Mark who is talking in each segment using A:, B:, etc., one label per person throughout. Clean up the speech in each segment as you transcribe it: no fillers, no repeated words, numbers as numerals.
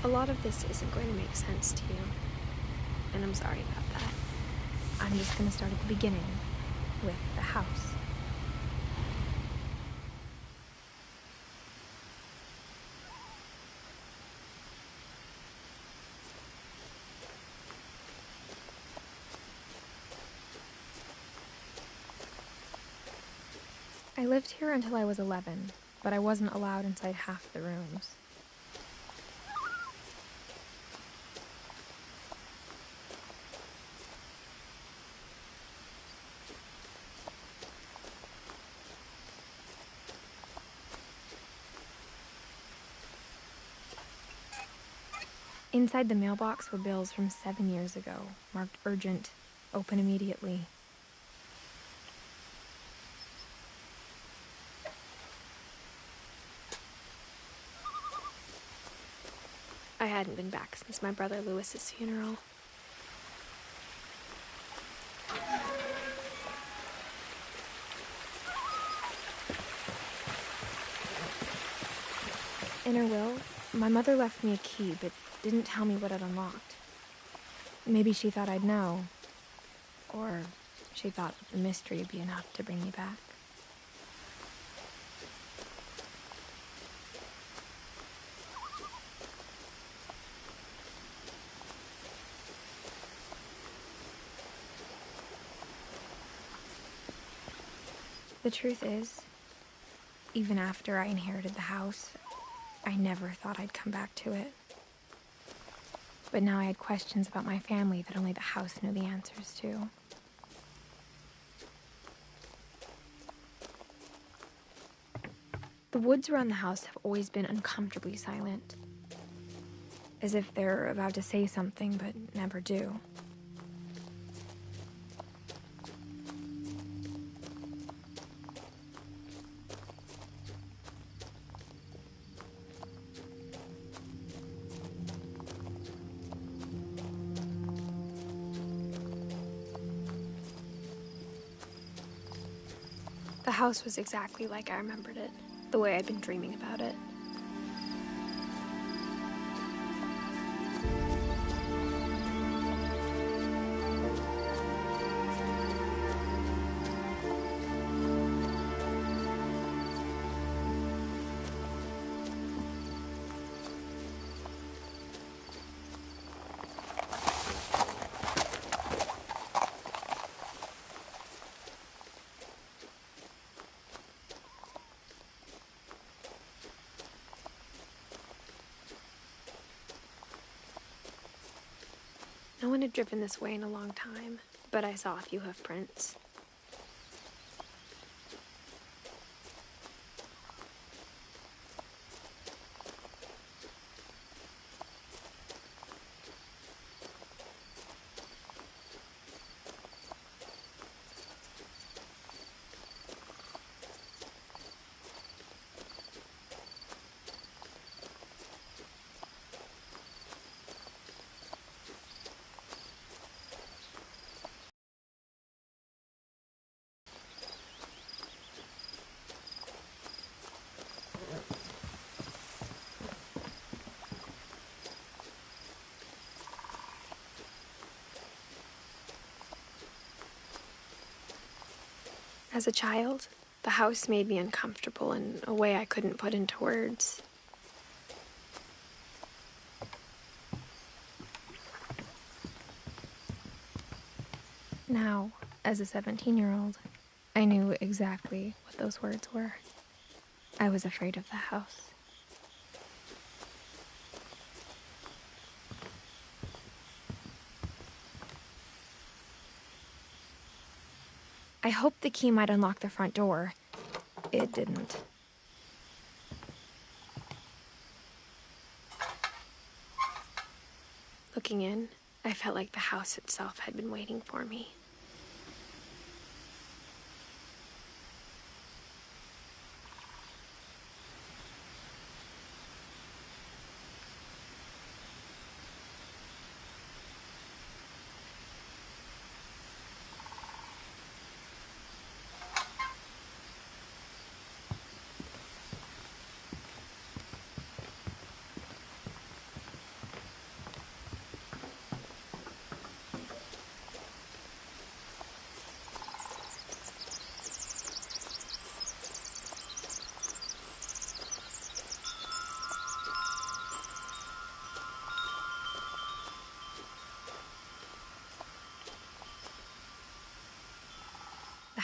A: A lot of this isn't going to make sense to you, and I'm sorry about that. I'm just going to start at the beginning, with the house. I lived here until I was 11, but I wasn't allowed inside half the rooms. Inside the mailbox were bills from 7 years ago, marked urgent, open immediately. I hadn't been back since my brother Lewis's funeral. In her will, my mother left me a key, but didn't tell me what it unlocked. Maybe she thought I'd know. Or she thought the mystery would be enough to bring me back. The truth is, even after I inherited the house, I never thought I'd come back to it. But now I had questions about my family that only the house knew the answers to. The woods around the house have always been uncomfortably silent, as if they're about to say something but never do. The house was exactly like I remembered it, the way I'd been dreaming about it. No one had driven this way in a long time, but I saw a few hoof prints. As a child, the house made me uncomfortable in a way I couldn't put into words. Now, as a 17-year-old, I knew exactly what those words were. I was afraid of the house. I hoped the key might unlock the front door. It didn't. Looking in, I felt like the house itself had been waiting for me.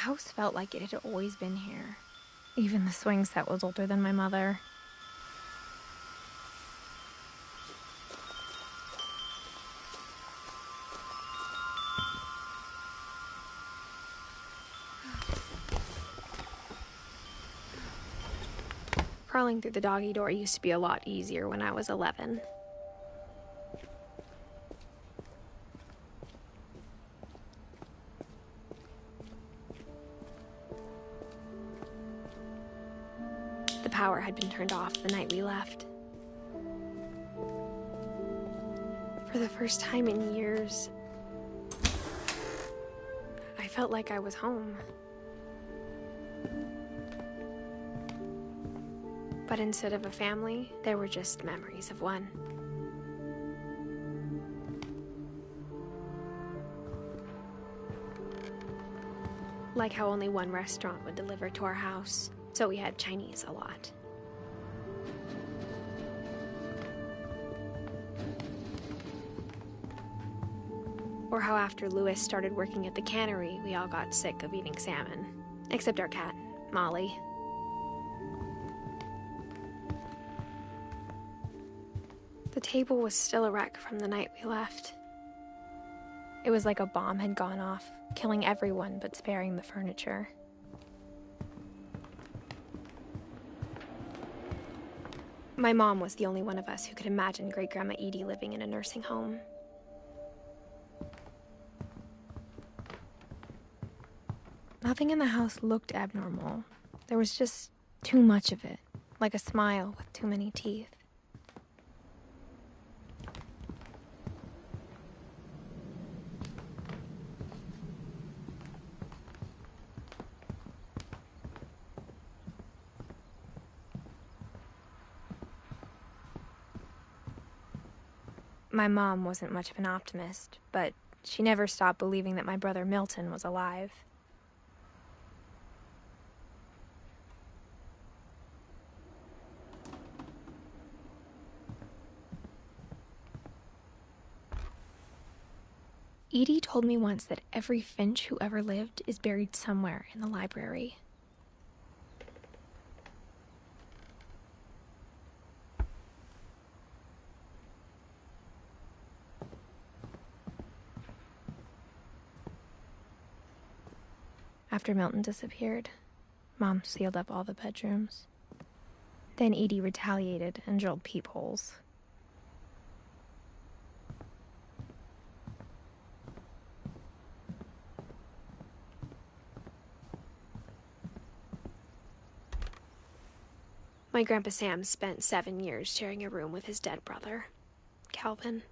A: house felt like it had always been here. Even the swing set was older than my mother. Crawling through the doggy door used to be a lot easier when I was 11. The power had been turned off the night we left. For the first time in years, I felt like I was home. But instead of a family, there were just memories of one. Like how only one restaurant would deliver to our house, so we had Chinese a lot. Or how after Louis started working at the cannery, we all got sick of eating salmon. Except our cat, Molly. The table was still a wreck from the night we left. It was like a bomb had gone off, killing everyone but sparing the furniture. My mom was the only one of us who could imagine Great-Grandma Edie living in a nursing home. Nothing in the house looked abnormal. There was just too much of it, like a smile with too many teeth. My mom wasn't much of an optimist, but she never stopped believing that my brother Milton was alive. Edie told me once that every Finch who ever lived is buried somewhere in the library. After Milton disappeared, Mom sealed up all the bedrooms. Then Edie retaliated and drilled peepholes. My Grandpa Sam spent 7 years sharing a room with his dead brother, Calvin.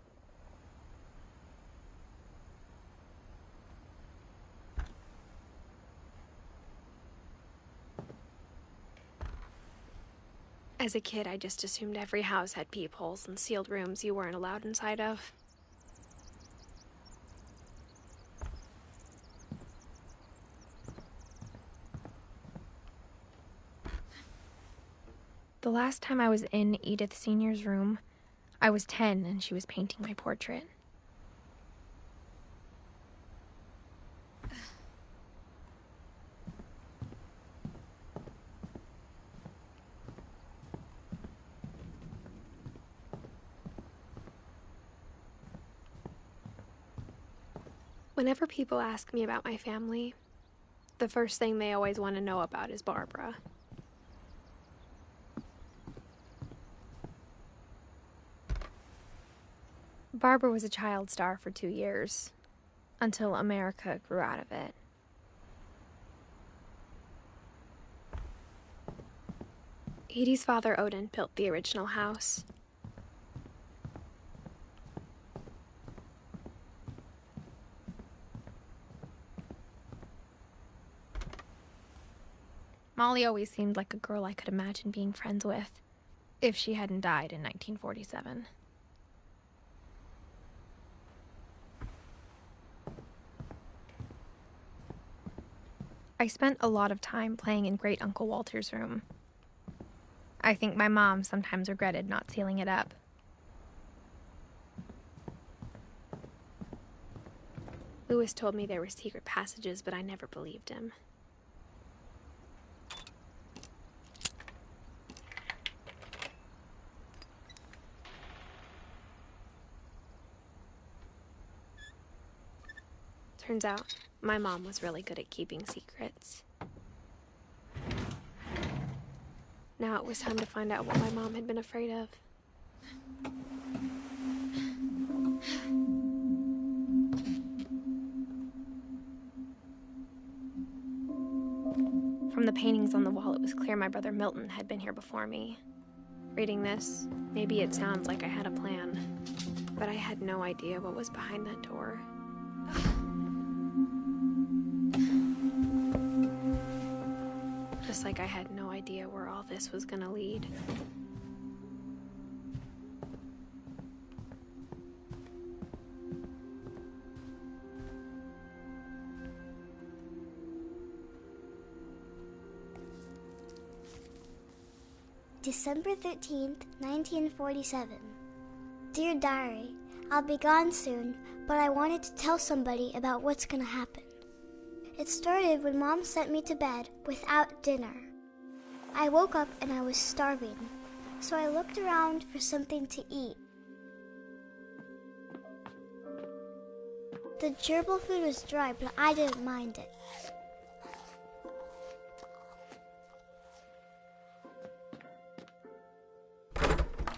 A: As a kid, I just assumed every house had peepholes and sealed rooms you weren't allowed inside of. The last time I was in Edith Sr.'s room, I was 10 and she was painting my portrait. Whenever people ask me about my family, the first thing they always want to know about is Barbara. Barbara was a child star for 2 years, until America grew out of it. Edie's father, Odin, built the original house. Molly always seemed like a girl I could imagine being friends with, if she hadn't died in 1947. I spent a lot of time playing in Great Uncle Walter's room. I think my mom sometimes regretted not sealing it up. Louis told me there were secret passages, but I never believed him. Turns out, my mom was really good at keeping secrets. Now it was time to find out what my mom had been afraid of. From the paintings on the wall, it was clear my brother Milton had been here before me. Reading this, maybe it sounds like I had a plan, but I had no idea what was behind that door. Just like I had no idea where all this was gonna lead.
B: December 13th, 1947. Dear Diary, I'll be gone soon, but I wanted to tell somebody about what's gonna happen. It started when Mom sent me to bed without dinner. I woke up and I was starving, so I looked around for something to eat. The gerbil food was dry, but I didn't mind it.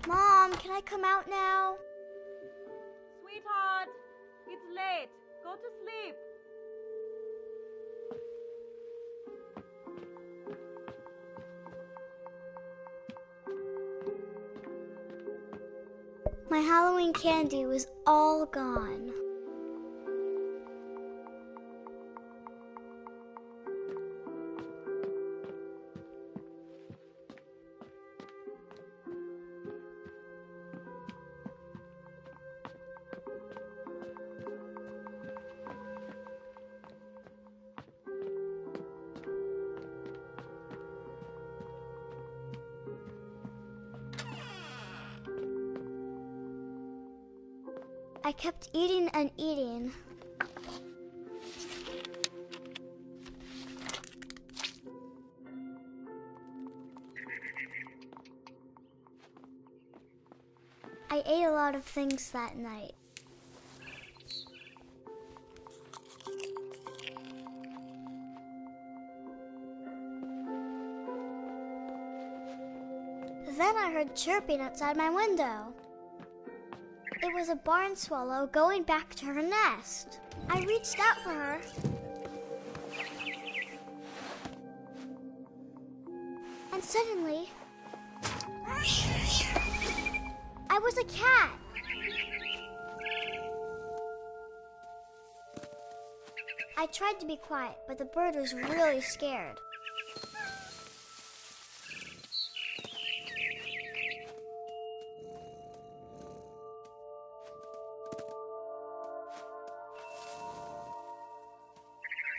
B: Mom, can I come out now?
C: Sweetheart, it's late. Go to sleep.
B: My Halloween candy was all gone. I kept eating and eating. I ate a lot of things that night. Then I heard chirping outside my window. It was a barn swallow going back to her nest. I reached out for her. And suddenly, I was a cat. I tried to be quiet, but the bird was really scared.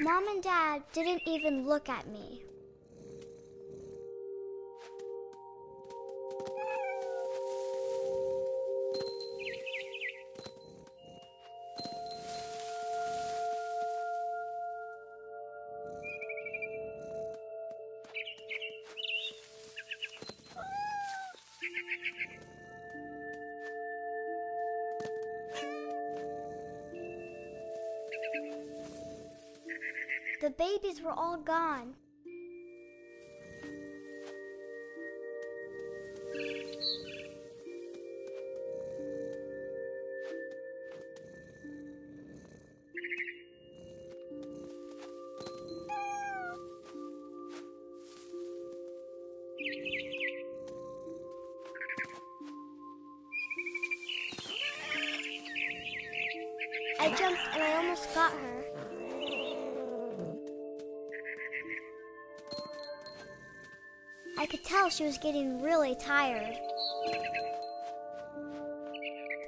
B: Mom and Dad didn't even look at me. The babies were all gone. I jumped and I almost got her. I could tell she was getting really tired.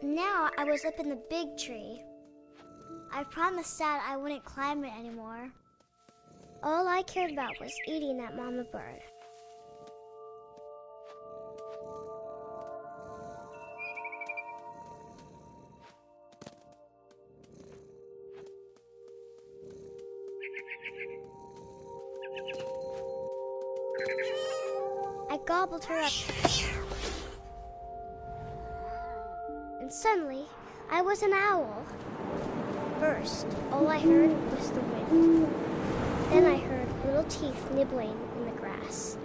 B: Now I was up in the big tree. I promised Dad I wouldn't climb it anymore. All I cared about was eating that mama bird. I gobbled her up. And suddenly, I was an owl. first, all I heard was the wind. Then I heard little teeth nibbling in the grass.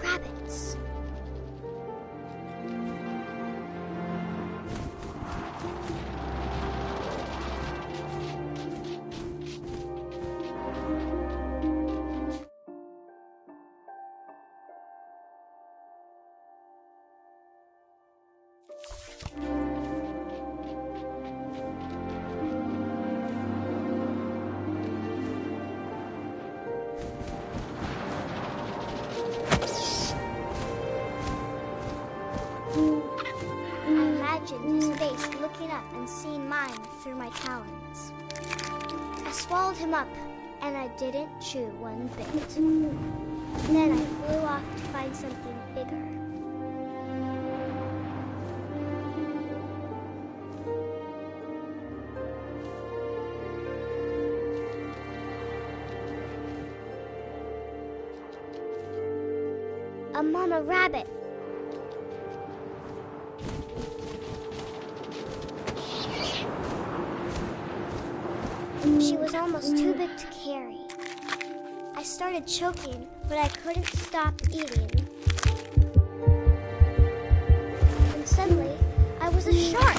B: Rabbits. His face looking up and seeing mine through my talons. I swallowed him up, and I didn't chew one bit. Then I flew off to find something bigger. A mama rabbit. She was almost too big to carry. I started choking, but I couldn't stop eating. And suddenly, I was a shark.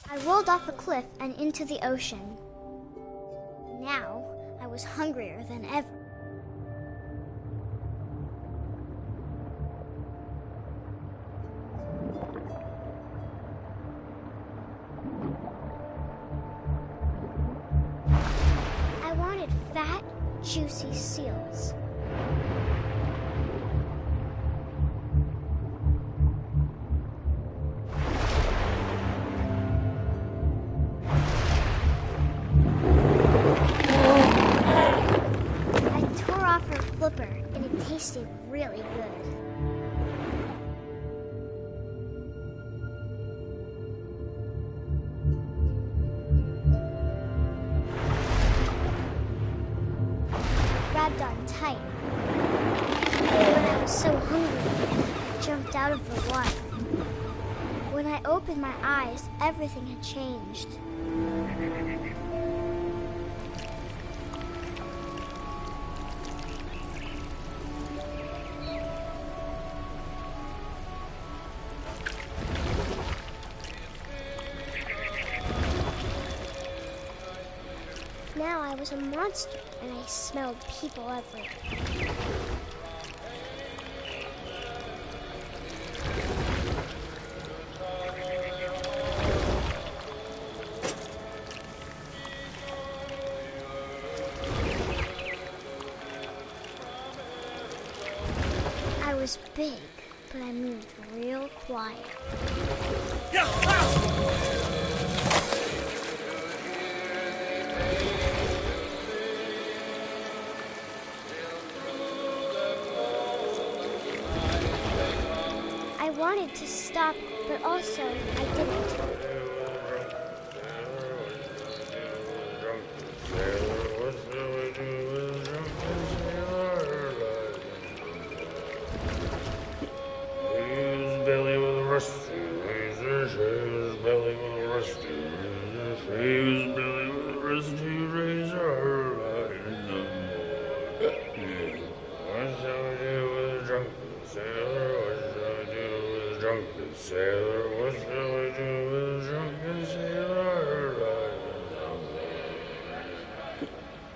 B: I rolled off a cliff and into the ocean. Now, I was hungrier than ever. I wanted fat, juicy seals. And it tasted really good. I grabbed on tight. When I was so hungry, I jumped out of the water. When I opened my eyes, everything had changed. Now I was a monster, and I smelled people everywhere. I was big, but I moved real quiet. I wanted to stop, but also I didn't.
D: Sailor, what shall I do with a drunken sailor?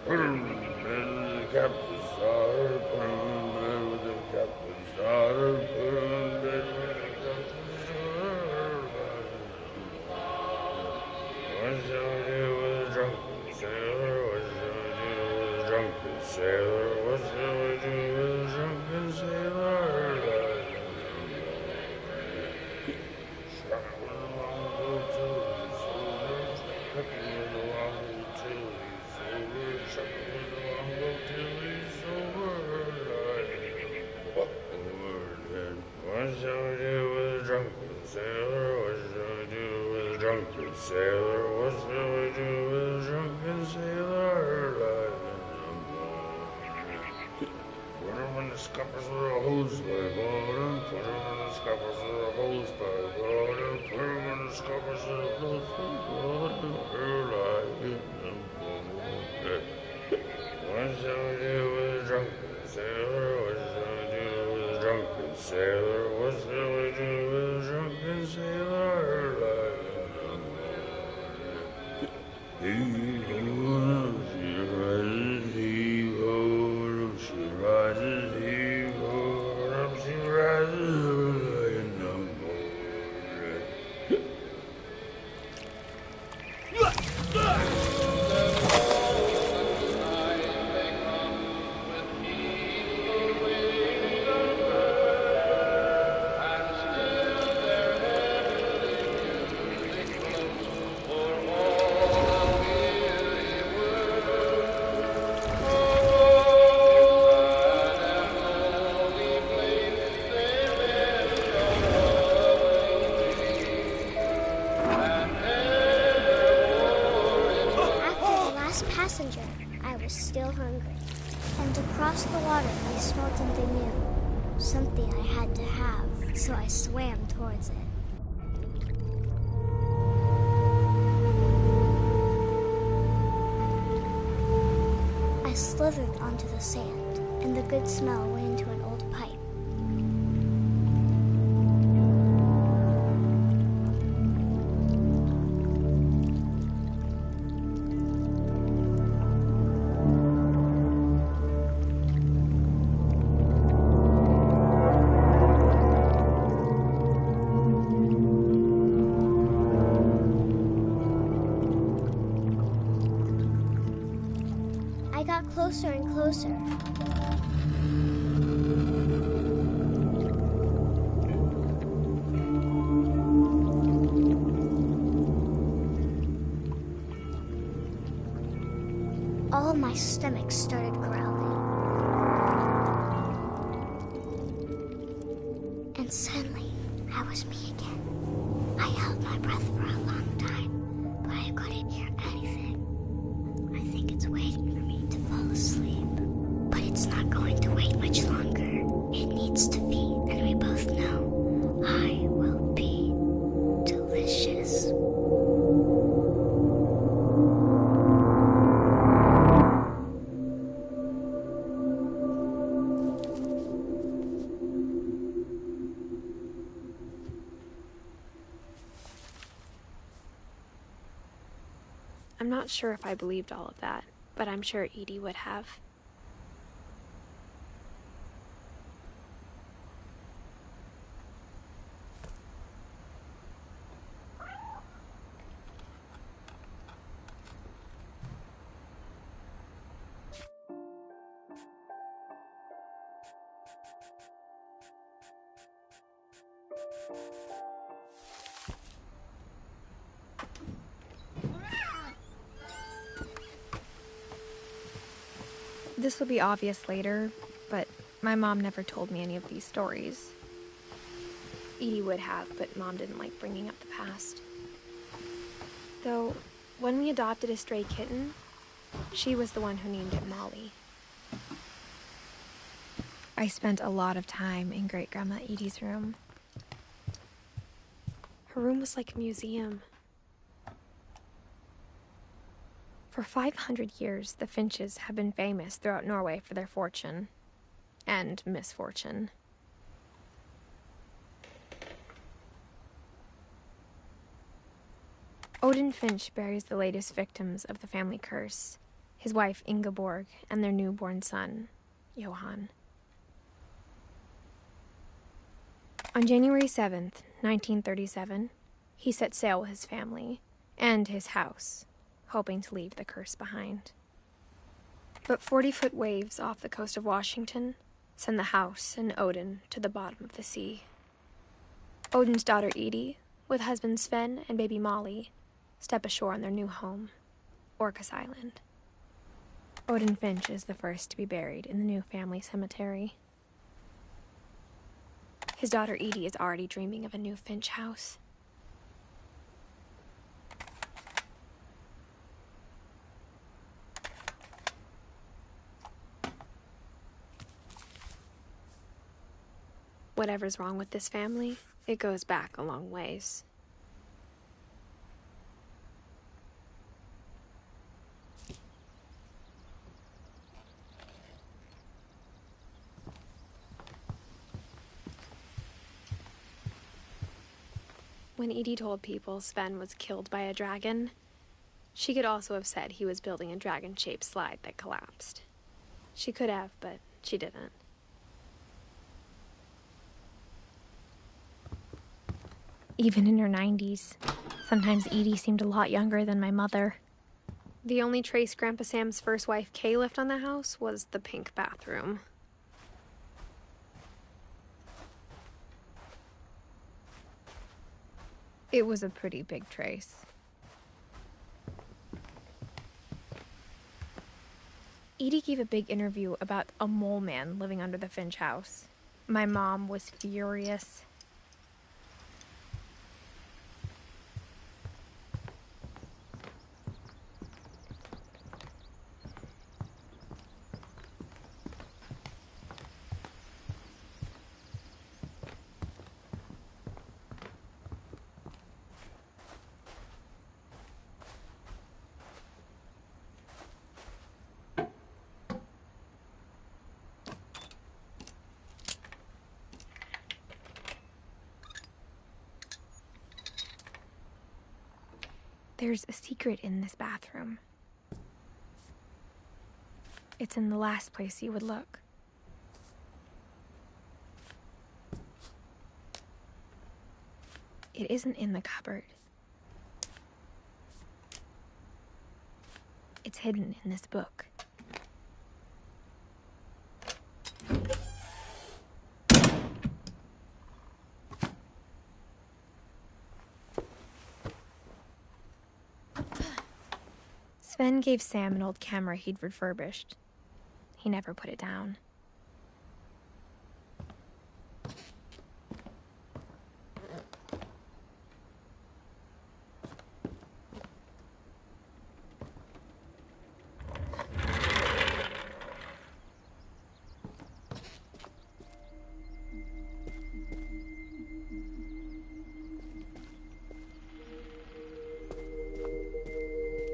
D: Put him in bed with the captain's daughter, put him in bed with the captain's daughter, put him in bed with the captain's daughter. sailor? What shall we do with a drunken sailor? Struck with a longboat till he's sober, struck with a longboat till he's sober, struck with a longboat till he's sober. What shall we do with a drunken sailor? What shall we do with a drunken sailor? What shall we do with a drunken sailor? Put him in the scuppers with a hose pipe on him. Put him in the scuppers with a hose pipe on him. Put him in the scuppers with a hose pipe on him. What shall we do with a drunken sailor? What shall we do with a drunken sailor? What shall we do with a drunken sailor? He rises, he rises, she rises, he rises in the morning.
B: Passenger, I was still hungry, and across the water I smelled something new, something I had to have, so I swam towards it. I slithered onto the sand, and the good smell went into an old pipe. I got closer and closer. All of my stomach started growling. And suddenly, I was me again. I held my breath for a long time, but I couldn't hear anything. I think it's waiting for me to fall asleep. But it's not going to wait much longer. It needs to be, and we both know I will be delicious.
A: I'm not sure if I believed all of that, but I'm sure Edie would have. This will be obvious later, but my mom never told me any of these stories. Edie would have, but Mom didn't like bringing up the past. Though, when we adopted a stray kitten, she was the one who named it Molly. I spent a lot of time in Great-Grandma Edie's room. Her room was like a museum. For 500 years, the Finches have been famous throughout Norway for their fortune and misfortune. Odin Finch buries the latest victims of the family curse, his wife Ingeborg and their newborn son, Johan. On January 7th, 1937, he set sail with his family and his house, hoping to leave the curse behind. But 40-foot waves off the coast of Washington send the house and Odin to the bottom of the sea. Odin's daughter Edie, with husband Sven and baby Molly, step ashore on their new home, Orcas Island. Edith Finch is the first to be buried in the new family cemetery. His daughter Edie is already dreaming of a new Finch house. Whatever's wrong with this family, it goes back a long ways. When Edie told people Sven was killed by a dragon, she could also have said he was building a dragon-shaped slide that collapsed. She could have, but she didn't. Even in her 90s, sometimes Edie seemed a lot younger than my mother. The only trace Grandpa Sam's first wife, Kay, left on the house was the pink bathroom. It was a pretty big trace. Edie gave a big interview about a mole man living under the Finch house. My mom was furious. There's a secret in this bathroom. It's in the last place you would look. It isn't in the cupboard. It's hidden in this book. Sven gave Sam an old camera he'd refurbished. He never put it down.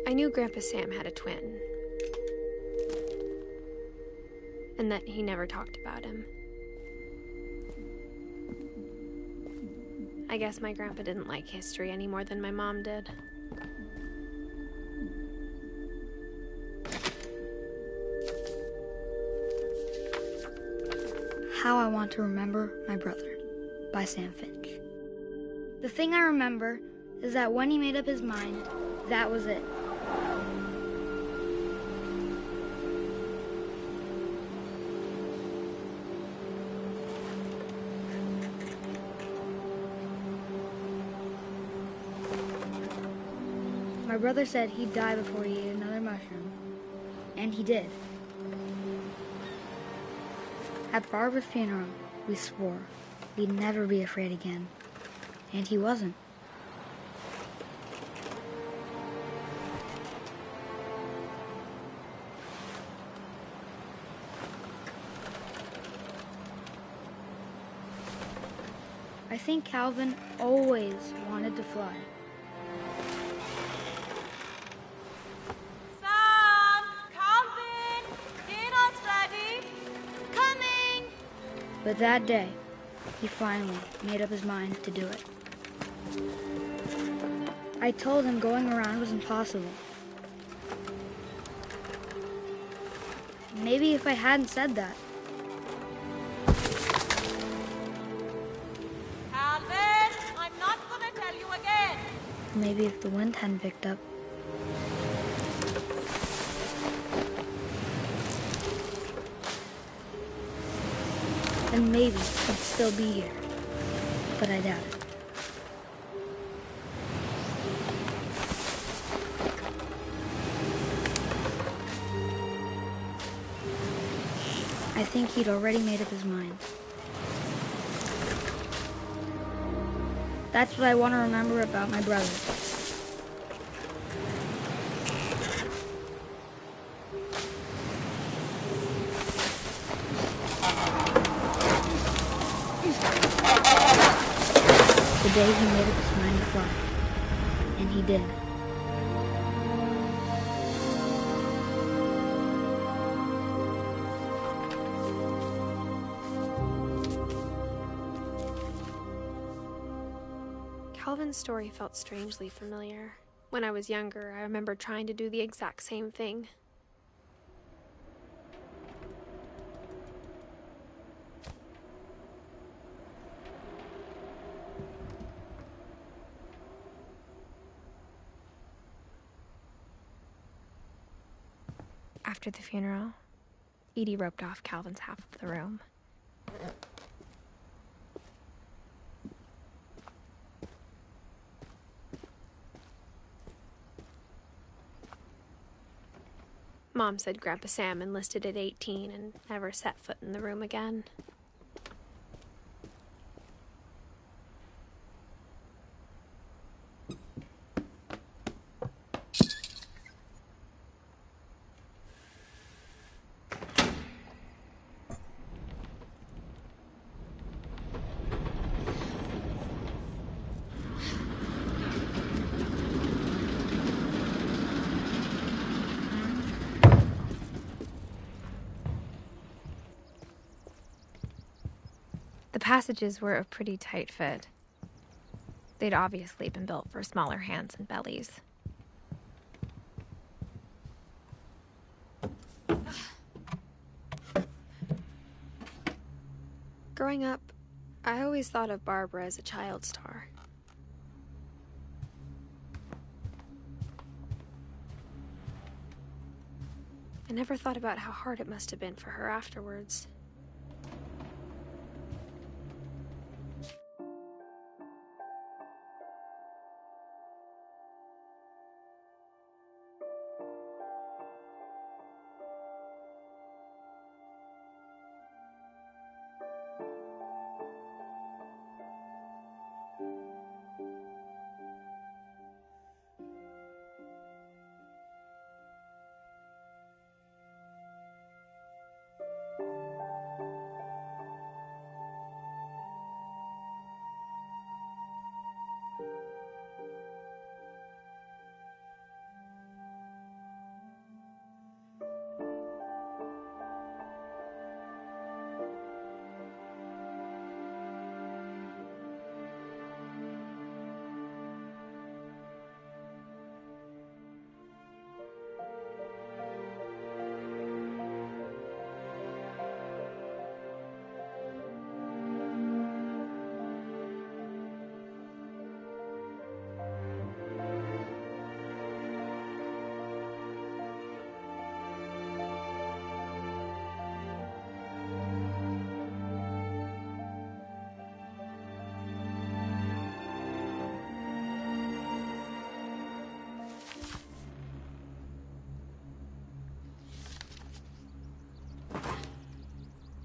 A: I knew Grandpa Sam had a twin, and that he never talked about him. I guess my grandpa didn't like history any more than my mom did.
E: How I Want to Remember My Brother by Sam Finch. The thing I remember is that when he made up his mind, that was it. My brother said he'd die before he ate another mushroom, and he did. At Barbara's funeral, we swore we'd never be afraid again, and he wasn't. I think Calvin always wanted to fly.
C: Sam! Calvin! Dinner's ready! Coming!
E: But that day, he finally made up his mind to do it. I told him going around was impossible. Maybe if I hadn't said that,
C: Calvin! I'm not gonna tell you again!
E: maybe if the wind hadn't picked up. then maybe he'd still be here. But I doubt it. I think he'd already made up his mind. That's what I want to remember about my brother. The day he made up his mind to fly. And he did.
F: Calvin's story felt strangely familiar. When I was younger, I remember trying to do the exact same thing.
A: After the funeral, Edie roped off Calvin's half of the room.
F: Mom said Grandpa Sam enlisted at 18 and never set foot in the room again.
A: The passages were a pretty tight fit. They'd obviously been built for smaller hands and bellies.
F: Growing up, I always thought of Barbara as a child star. I never thought about how hard it must have been for her afterwards.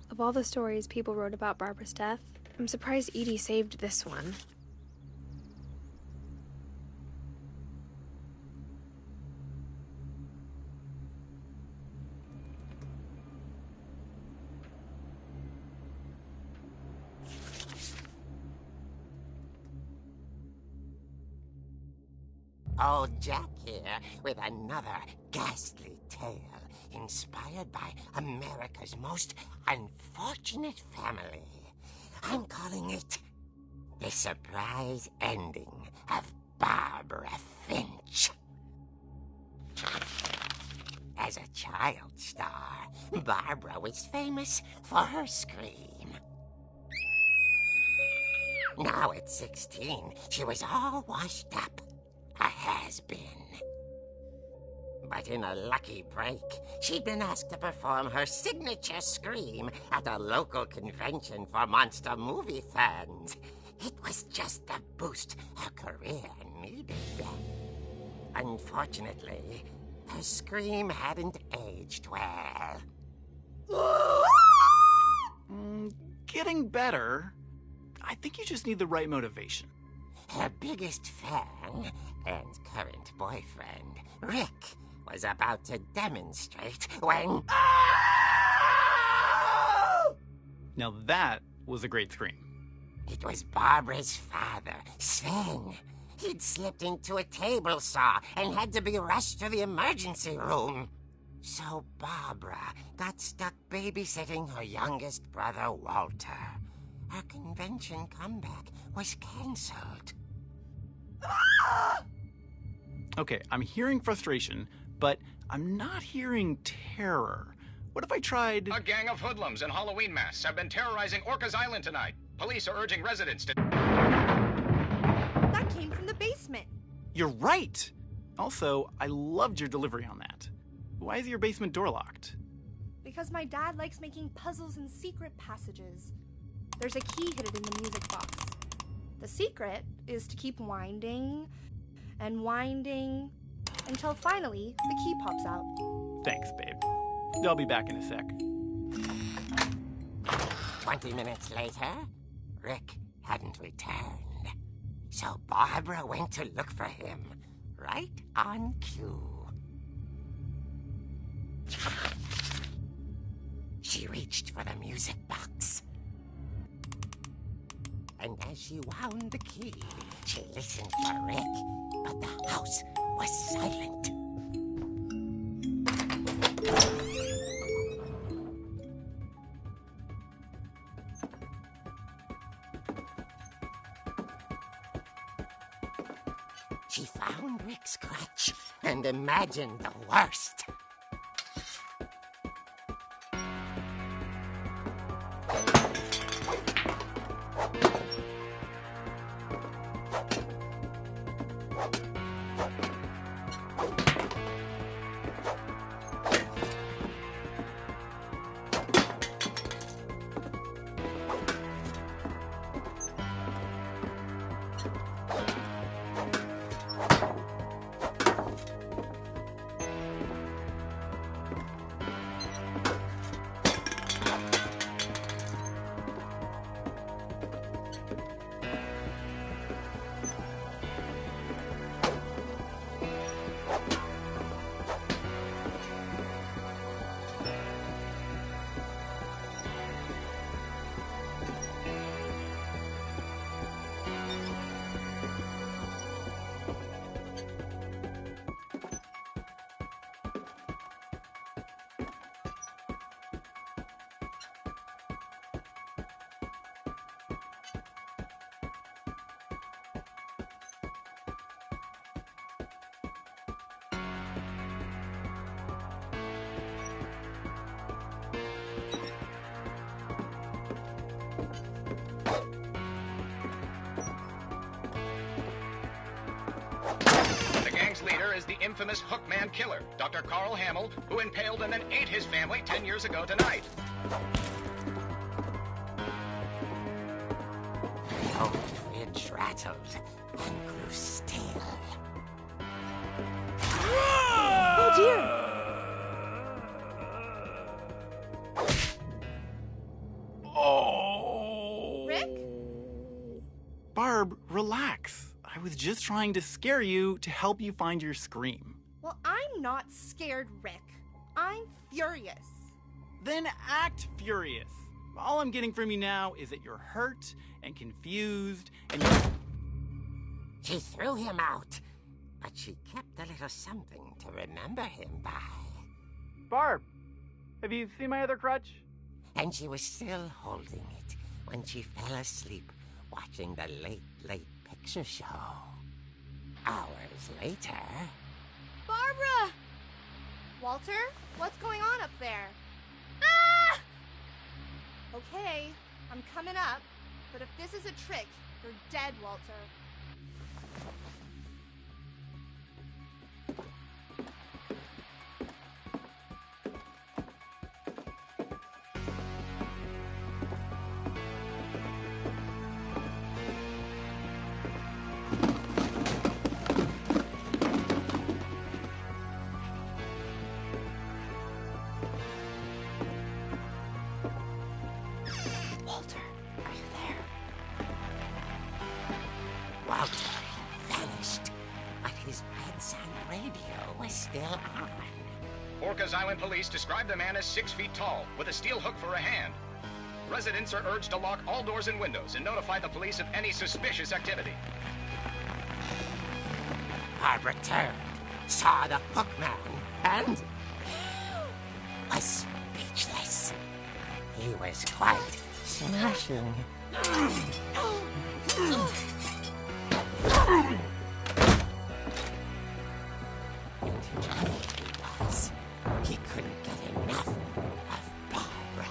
F: Of all the stories people wrote about Barbara's death, I'm surprised Edie saved this one.
G: Old Jack here with another ghastly tale inspired by America's most unfortunate family. I'm calling it The Surprise Ending of Barbara Finch. As a child star, Barbara was famous for her scream. Now at 16, she was all washed up. A has-been. But in a lucky break, she'd been asked to perform her signature scream at a local convention for monster movie fans. It was just the boost her career needed. Unfortunately, her scream hadn't aged well.
H: Getting better. I think you just need the right motivation.
G: Her biggest fan and current boyfriend, Rick, was about to demonstrate when...
H: Now that was a great scream.
G: It was Barbara's father, Sven. He'd slipped into a table saw and had to be rushed to the emergency room. So Barbara got stuck babysitting her youngest brother, Walter. Her convention comeback was cancelled.
H: Okay, I'm hearing frustration, but I'm not hearing terror. What if I tried...
I: A gang of hoodlums in Halloween masks have been terrorizing Orcas Island tonight. Police are urging residents to...
C: That came from the basement.
H: You're right! Also, I loved your delivery on that. Why is your basement door locked?
C: Because my dad likes making puzzles and secret passages. There's a key hidden in the music box. The secret is to keep winding and winding until finally the key pops out.
H: Thanks, babe. I'll be back in a sec.
G: 20 minutes later, Rick hadn't returned. So Barbara went to look for him, right on cue. She reached for the music box. And as she wound the key, she listened for Rick, but the house was silent. She found Rick's crutch and imagined the worst.
I: Leader is the infamous Hookman killer, Dr. Carl Hamill, who impaled and then ate his family 10 years ago tonight.
G: The old fridge rattled and grew still.
C: Oh dear!
H: Oh!
C: Rick?
H: Barb, relax. I was just trying to scare you to help you find your scream.
C: Well, I'm not scared, Rick. I'm furious.
H: Then act furious. All I'm getting from you now is that you're hurt and confused and you're...
G: She threw him out, but she kept a little something to remember him by.
H: Barb, have you seen my other crutch?
G: And she was still holding it when she fell asleep watching the Late Picture Show. Hours later...
C: Barbara! Walter, what's going on up there? Ah! Okay, I'm coming up, but if this is a trick, you're dead, Walter.
I: Orcas Island police describe the man as 6 feet tall, with a steel hook for a hand. Residents are urged to lock all doors and windows and notify the police of any suspicious activity.
G: Barbara turned, saw the hook man, and was speechless. He was quite smashing. And he was. He couldn't get enough of Barbara.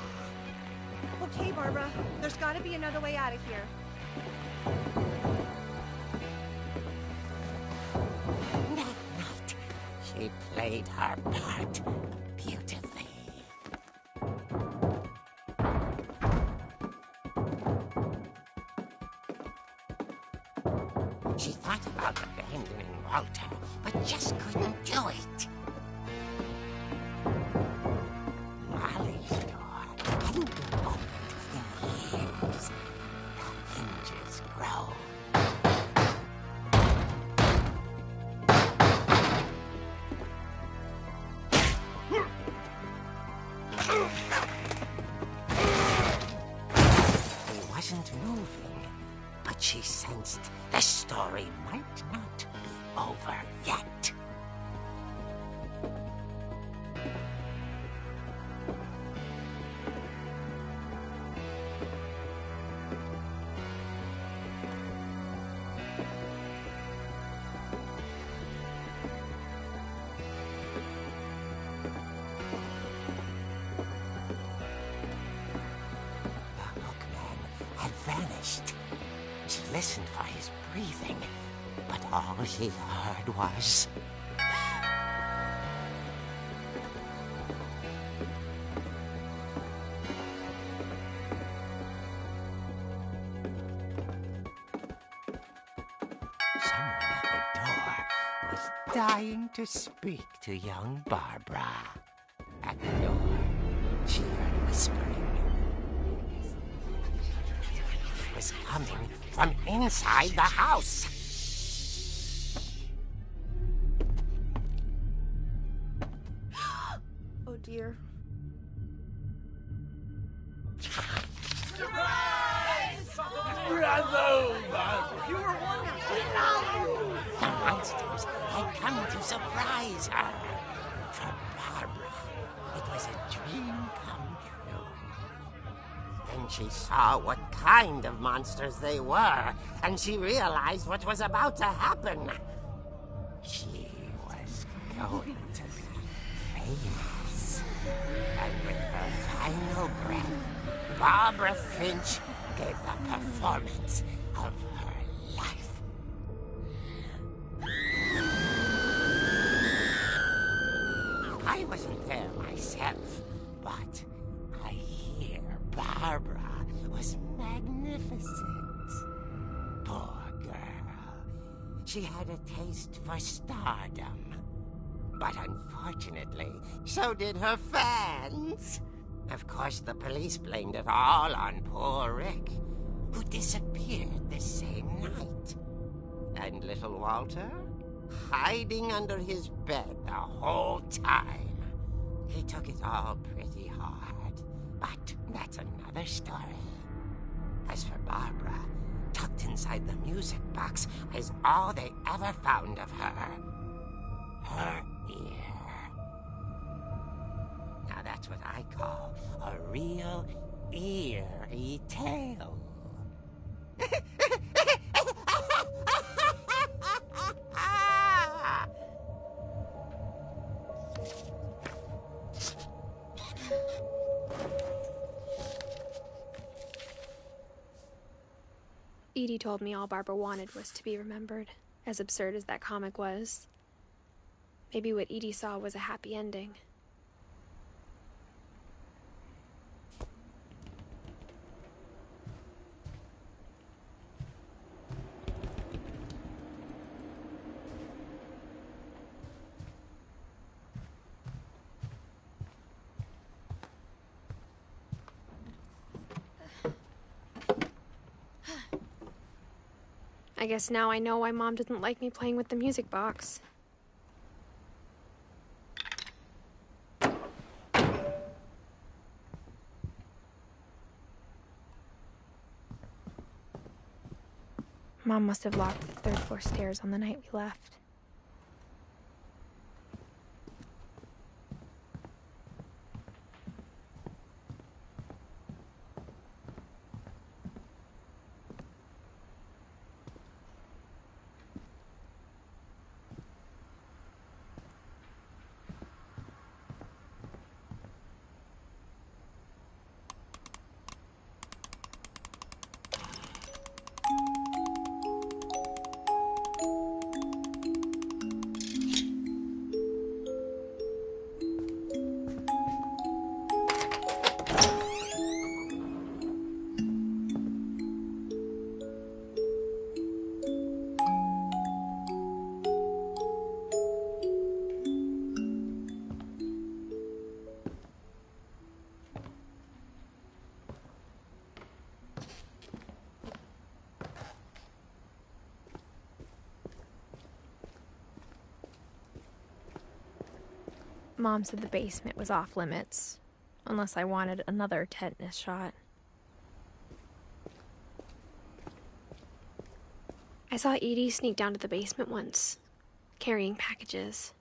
C: Okay, Barbara, there's gotta be another way out of here.
G: That night, she played her part beautifully. She thought about abandoning Walter, but just couldn't do it. Molly's door hadn't been opened in years. The hinges grow. He wasn't moving, but she sensed the story might not be over yet. The hookman had vanished. She listened for his breathing, but all she heard was... Someone at the door was dying to speak to young Barbara. At the door, she heard whispering. It was coming from inside the house.
C: Oh dear.
D: Bravo, Barbara!
C: You were one
G: The monsters had come to surprise her. For Barbara, it was a dream come true. Then she saw what kind of monsters they were, and she realized what was about to happen. She was going to be famous. And with her final breath, Barbara Finch gave the performance of her life. I wasn't there myself, but I hear Barbara was magnificent. Poor girl. She had a taste for stardom. But unfortunately, so did her fans. Of course, the police blamed it all on poor Rick, who disappeared the same night. And little Walter? Hiding under his bed the whole time. He took it all pretty hard, but that's another story. As for Barbara, tucked inside the music box is all they ever found of her. Her ear. Now that's what I call a real eerie tale.
F: Edie told me all Barbara wanted was to be remembered, as absurd as that comic was. Maybe what Edie saw was a happy ending. I guess now I know why Mom didn't like me playing with the music box.
A: Mom must have locked the third floor stairs on the night we left. Mom said the basement was off limits, unless I wanted another tetanus shot.
F: I saw Edie sneak down to the basement once, carrying packages.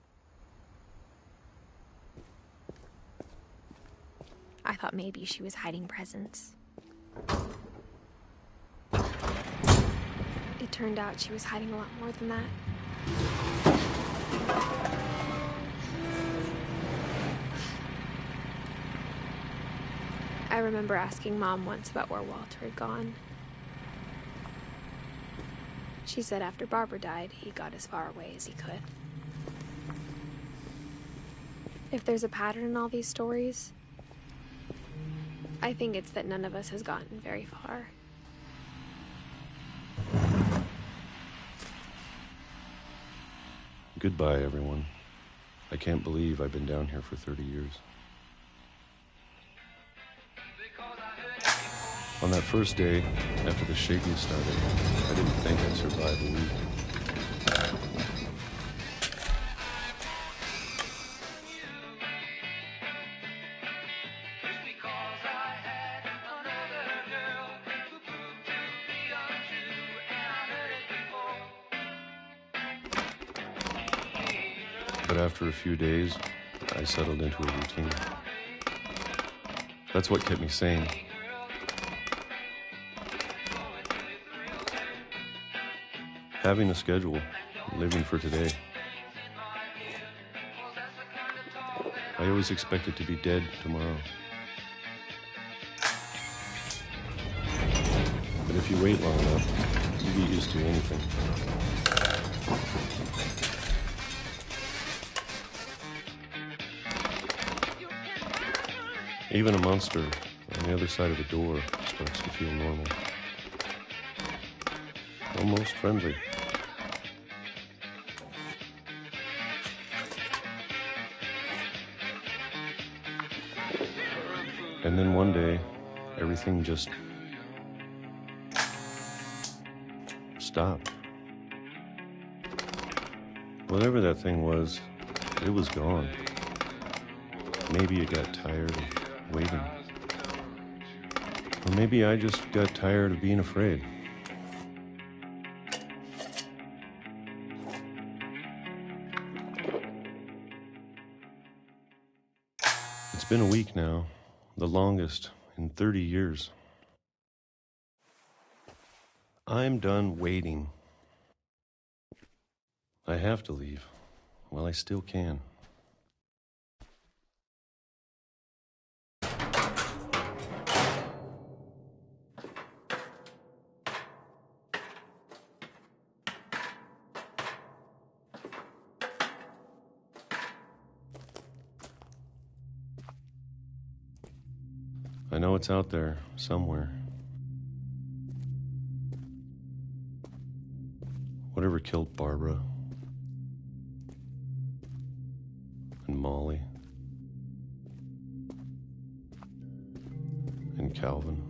A: I thought maybe she was hiding presents.
F: It turned out she was hiding a lot more than that. I remember asking Mom once about where Walter had gone. She said after Barbara died, he got as far away as he could. If there's a pattern in all these stories, I think it's that none of us has gotten very far.
J: Goodbye, everyone. I can't believe I've been down here for 30 years. On that first day, after the shaking started, I didn't think I'd survive a week. But after a few days, I settled into a routine. That's what kept me sane. Having a schedule, living for today. I always expected to be dead tomorrow. But if you wait long enough, you get used to anything. Even a monster on the other side of a door starts to feel normal. Almost friendly. And then one day, everything just stopped. Whatever that thing was, it was gone. Maybe it got tired of waiting. Or maybe I just got tired of being afraid. It's been a week now, the longest in 30 years. I'm done waiting. I have to leave while I still can. I know it's out there somewhere. Whatever killed Barbara and Molly and Calvin.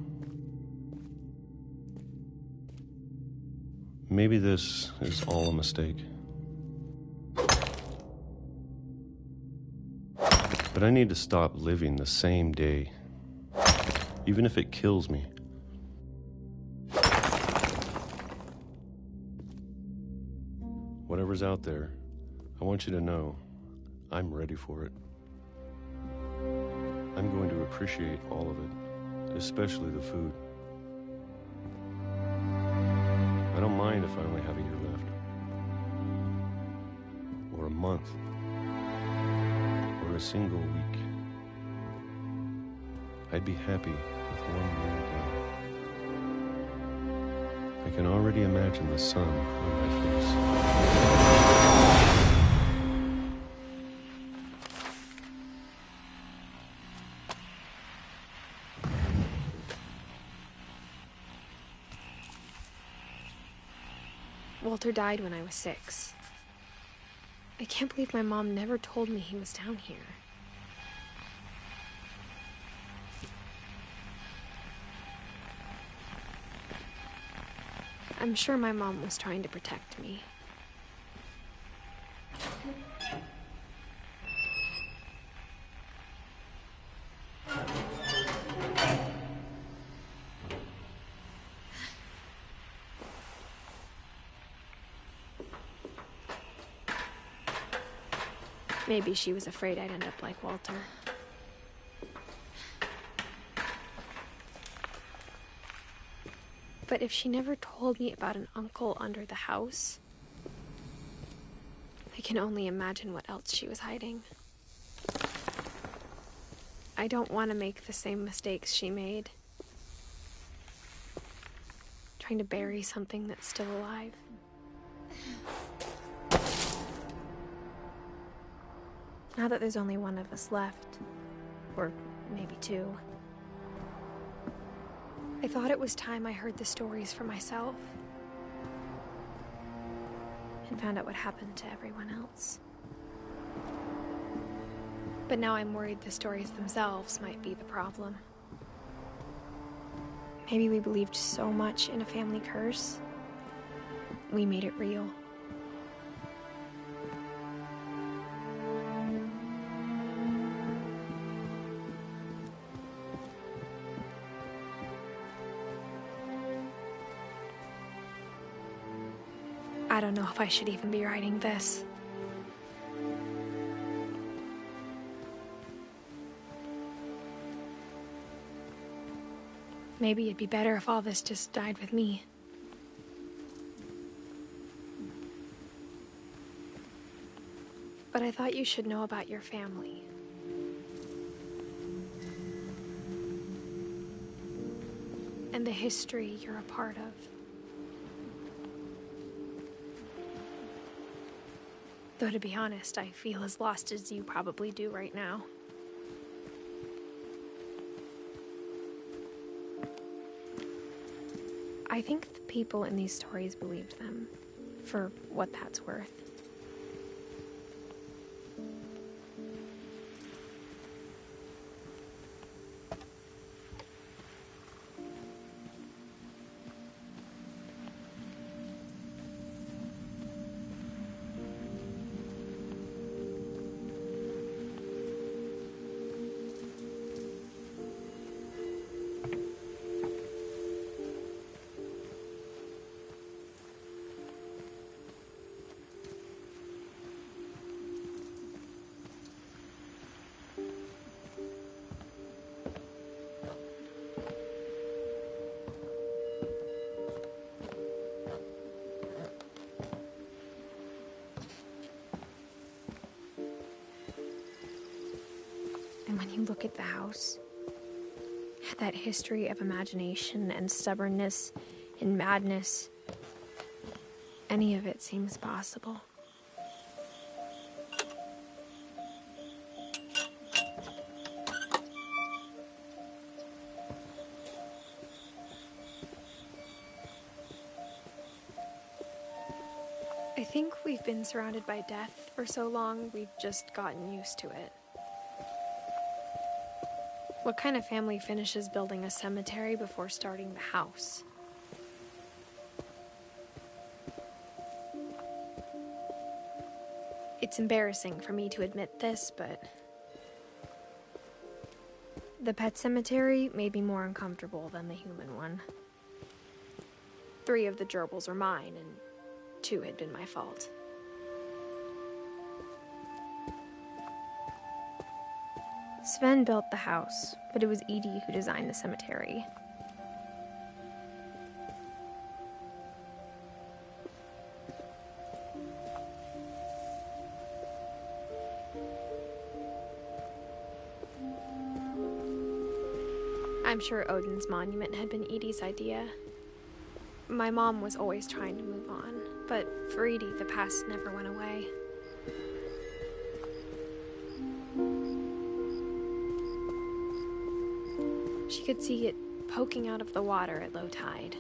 J: Maybe this is all a mistake. But I need to stop living the same day, even if it kills me. Whatever's out there, I want you to know I'm ready for it. I'm going to appreciate all of it, especially the food. I don't mind if I only have a year left, or a month, or a single week. I'd be happy with 1 year day. I can already imagine the sun on my face.
F: Walter died when I was 6. I can't believe my mom never told me he was down here. I'm sure my mom was trying to protect me. Maybe she was afraid I'd end up like Walter. But if she never told me about an uncle under the house, I can only imagine what else she was hiding. I don't want to make the same mistakes she made. Trying to bury something that's still alive. Now that there's only one of us left, or maybe 2, I thought it was time I heard the stories for myself and found out what happened to everyone else. But now I'm worried the stories themselves might be the problem. Maybe we believed so much in a family curse, we made it real. I don't know if I should even be writing this. Maybe it'd be better if all this just died with me. But I thought you should know about your family. And the history you're a part of. Though to be honest, I feel as lost as you probably do right now. I think the people in these stories believed them, for what that's worth. And when you look at the house, that history of imagination and stubbornness and madness, any of it seems possible. I think we've been surrounded by death for so long, we've just gotten used to it. What kind of family finishes building a cemetery before starting the house? It's embarrassing for me to admit this, but the pet cemetery made me more uncomfortable than the human one. 3 of the gerbils were mine, and 2 had been my fault. Sven built the house, but it was Edie who designed the cemetery. I'm sure Odin's monument had been Edie's idea. My mom was always trying to move on, but for Edie, the past never went away. She could see it poking out of the water at low tide.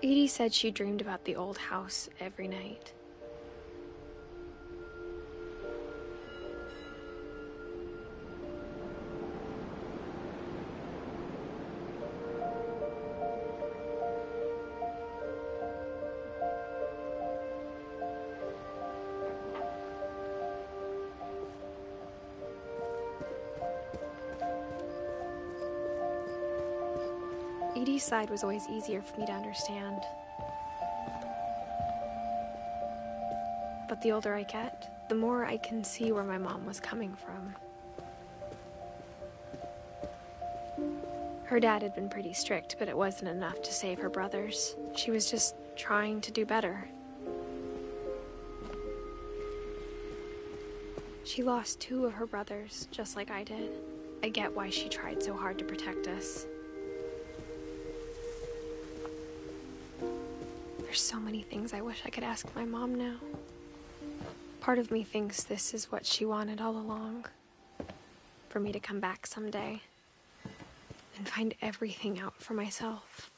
F: Edie said she dreamed about the old house every night. Edie's side was always easier for me to understand. But the older I get, the more I can see where my mom was coming from. Her dad had been pretty strict, but it wasn't enough to save her brothers. She was just trying to do better. She lost 2 of her brothers, just like I did. I get why she tried so hard to protect us. There's so many things I wish I could ask my mom now. Part of me thinks this is what she wanted all along. For me to come back someday and find everything out for myself.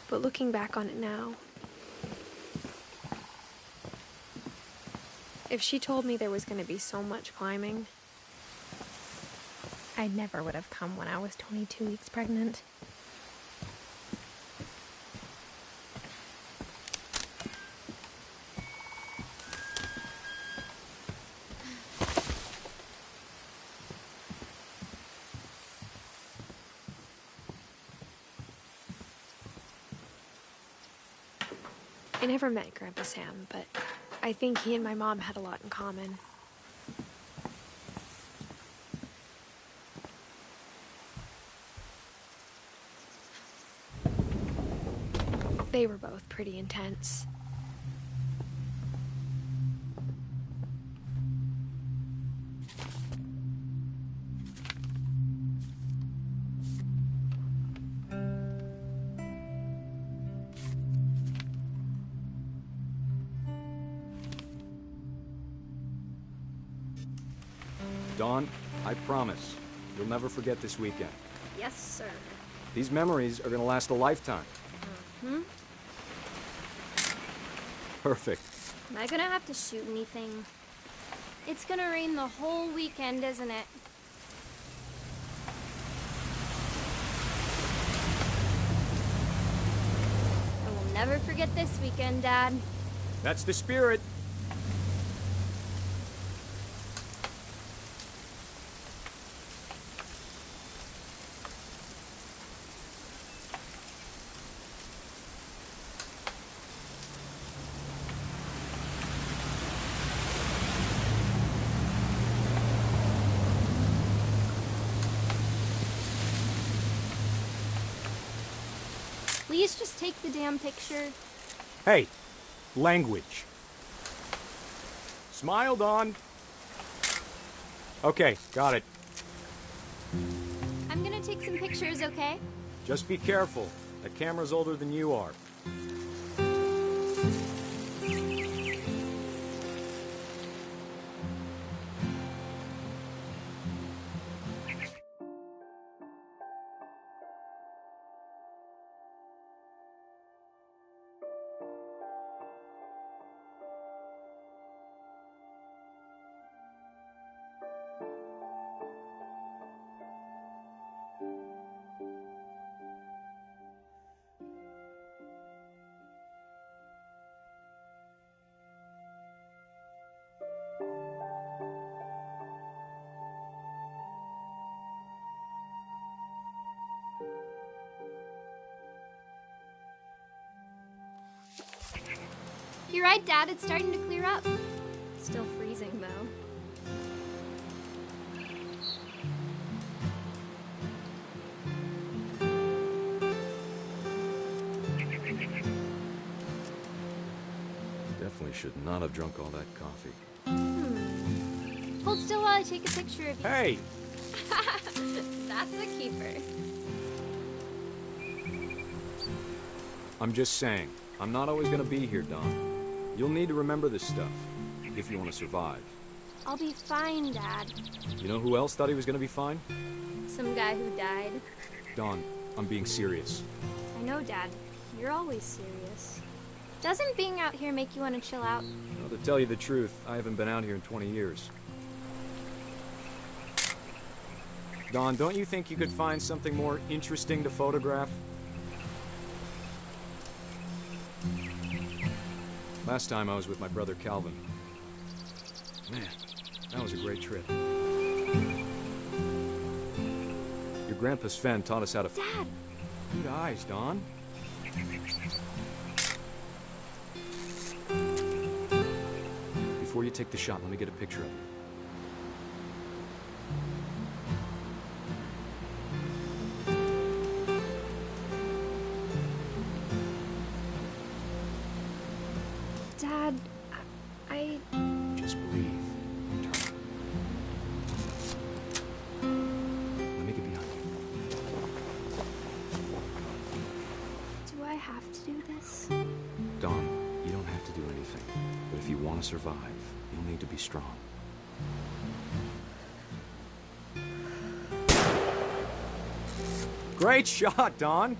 F: But looking back on it now, if she told me there was going to be so much climbing,
A: I never would have come when I was 22 weeks pregnant.
F: I never met Grandpa Sam, but I think he and my mom had a lot in common. They were both pretty intense.
K: Dawn, I promise, you'll never forget this weekend.
L: Yes, sir.
K: These memories are gonna last a lifetime.
L: Hmm?
K: Perfect.
L: Am I gonna have to shoot anything? It's gonna rain the whole weekend, isn't it? I will never forget this weekend, Dad.
K: That's the spirit.
L: Please just take the damn picture.
K: Hey, language. Smile, Dawn. Okay, got it.
L: I'm gonna take some pictures, okay?
K: Just be careful. That camera's older than you are.
L: You're right, Dad. It's starting to clear up. Still freezing, though.
K: Definitely should not have drunk all that coffee.
L: Hold still while I take a picture of you.
K: Hey!
L: That's a keeper.
K: I'm just saying, I'm not always gonna be here, Dawn. You'll need to remember this stuff, if you want to survive.
L: I'll be fine, Dad.
K: You know who else thought he was gonna be fine?
L: Some guy who died.
K: Dawn, I'm being serious.
L: I know, Dad. You're always serious. Doesn't being out here make you want to chill out?
K: Well, to tell you the truth, I haven't been out here in 20 years. Dawn, don't you think you could find something more interesting to photograph? Last time I was with my brother Calvin. Man, that was a great trip. Your grandpa Sven taught us how to...
L: Dad!
K: Good eyes, Dawn. Before you take the shot, let me get a picture of you.
F: Dad, I...
K: Just breathe. Turn. Let me get behind you.
L: Do I have to do this?
K: Dawn, you don't have to do anything. But if you want to survive, you'll need to be strong. Great shot, Dawn!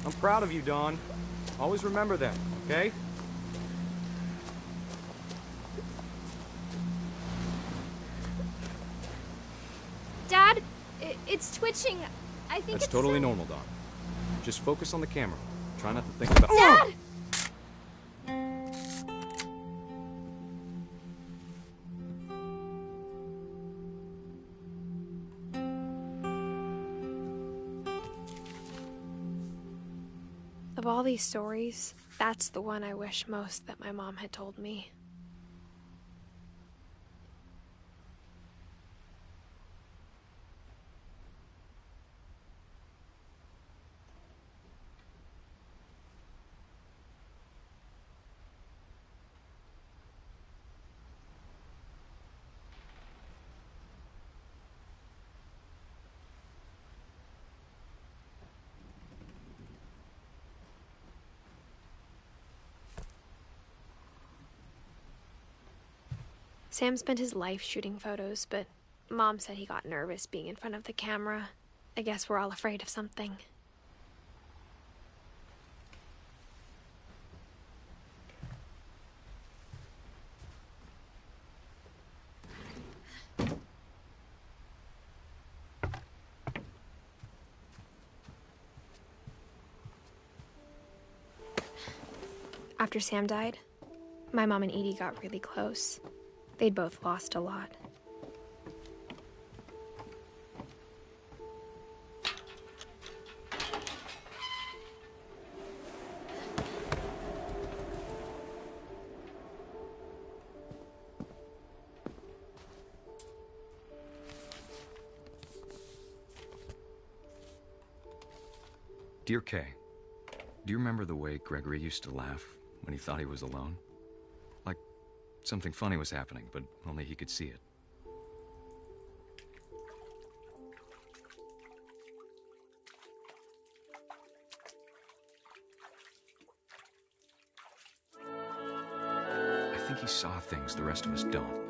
K: I'm proud of you, Dawn. Always remember that, okay?
L: Dad, it's twitching. I think
K: That's
L: it's
K: totally normal, Dawn. Just focus on the camera. Try not to think about...
L: Dad!
F: Of all these stories, that's the one I wish most that my mom had told me. Sam spent his life shooting photos, but Mom said he got nervous being in front of the camera. I guess we're all afraid of something. After Sam died, my mom and Edie got really close. They'd both lost a lot.
M: Dear Kay, do you remember the way Gregory used to laugh when he thought he was alone? Like something funny was happening, but only he could see it. I think he saw things the rest of us don't.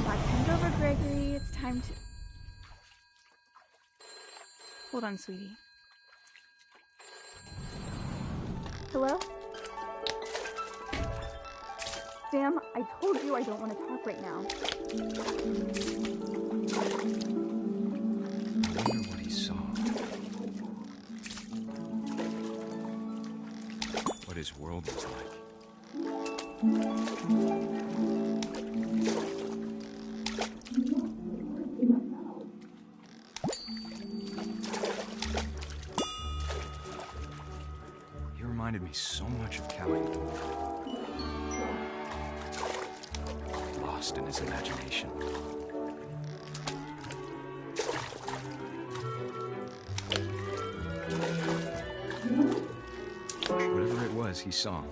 N: Let's hand over Gregory. It's time to... Hold on, sweetie. Hello? Sam, I told you I don't want to talk right now.
M: I wonder what he saw. What his world was like. He reminded me so much of Callie. Lost in his imagination. Whatever it was he saw.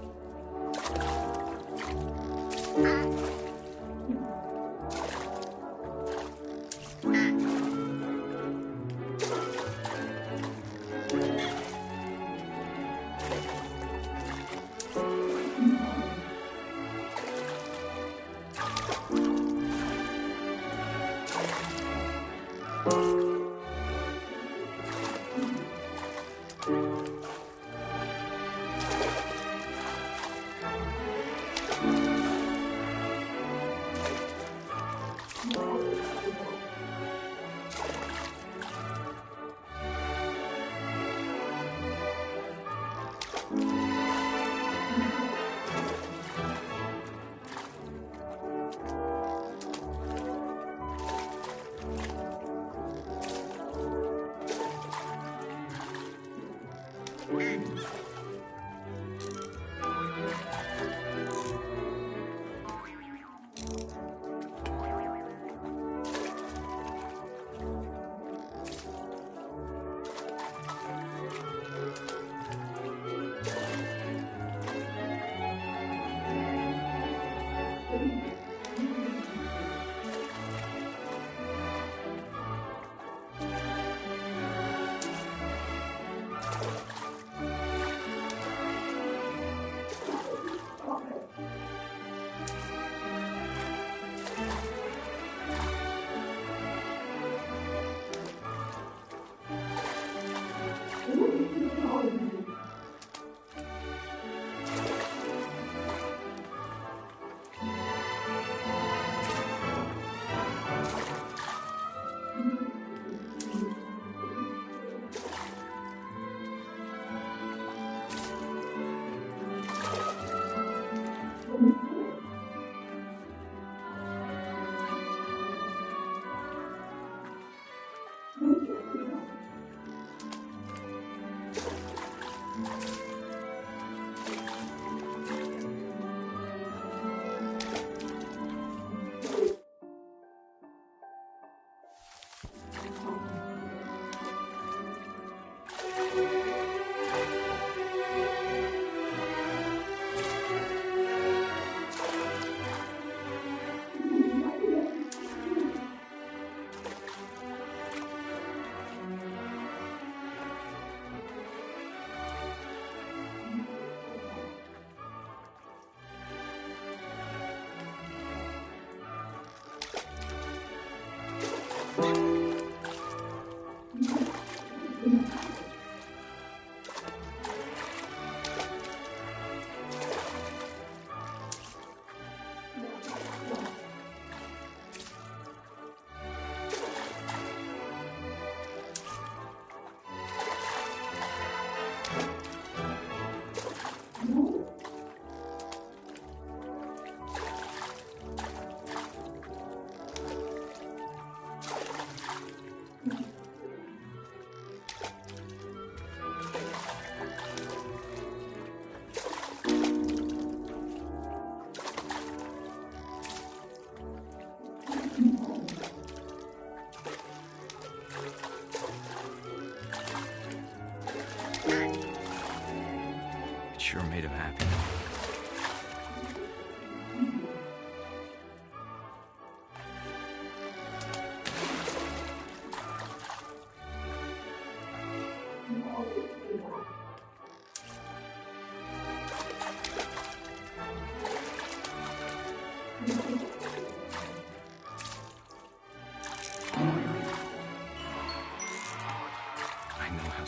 M: Sure made him happy.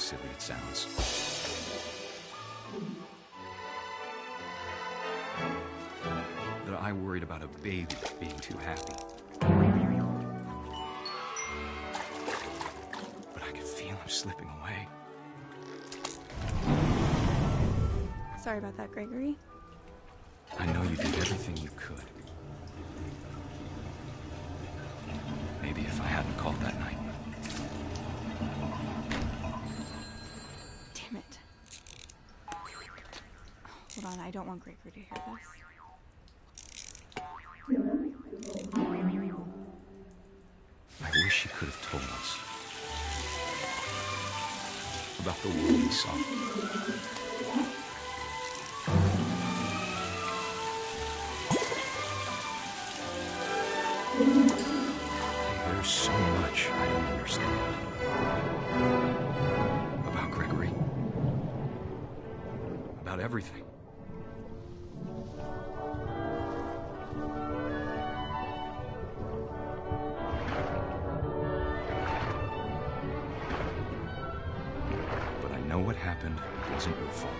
M: silly it sounds. That I worried about a baby being too happy. But I could feel him slipping away.
N: Sorry about that, Gregory.
M: I know you did everything you could. Maybe if I hadn't called that night.
N: Damn it. Hold on, I don't want Gregory to hear this.
M: I wish he could have told us about the world he saw. There's so much I don't understand about Gregory, about everything. But I know what happened wasn't your fault.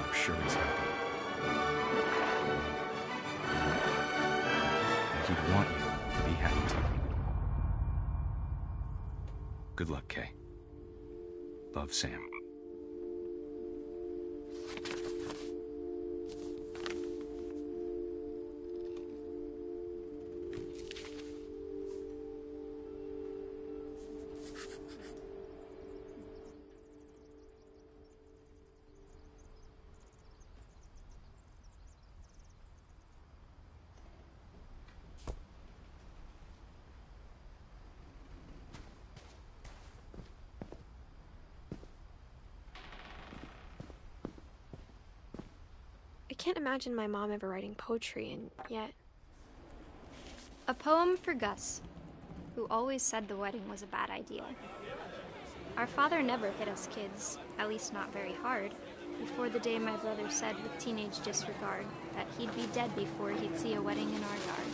M: I'm sure he's happy. And he'd want you to be happy too. Good luck, Kay. Love, Sam.
F: I can't imagine my mom ever writing poetry, and yet...
L: A poem for Gus, who always said the wedding was a bad idea. Our father never hit us kids, at least not very hard, before the day my brother said with teenage disregard that he'd be dead before he'd see a wedding in our yard.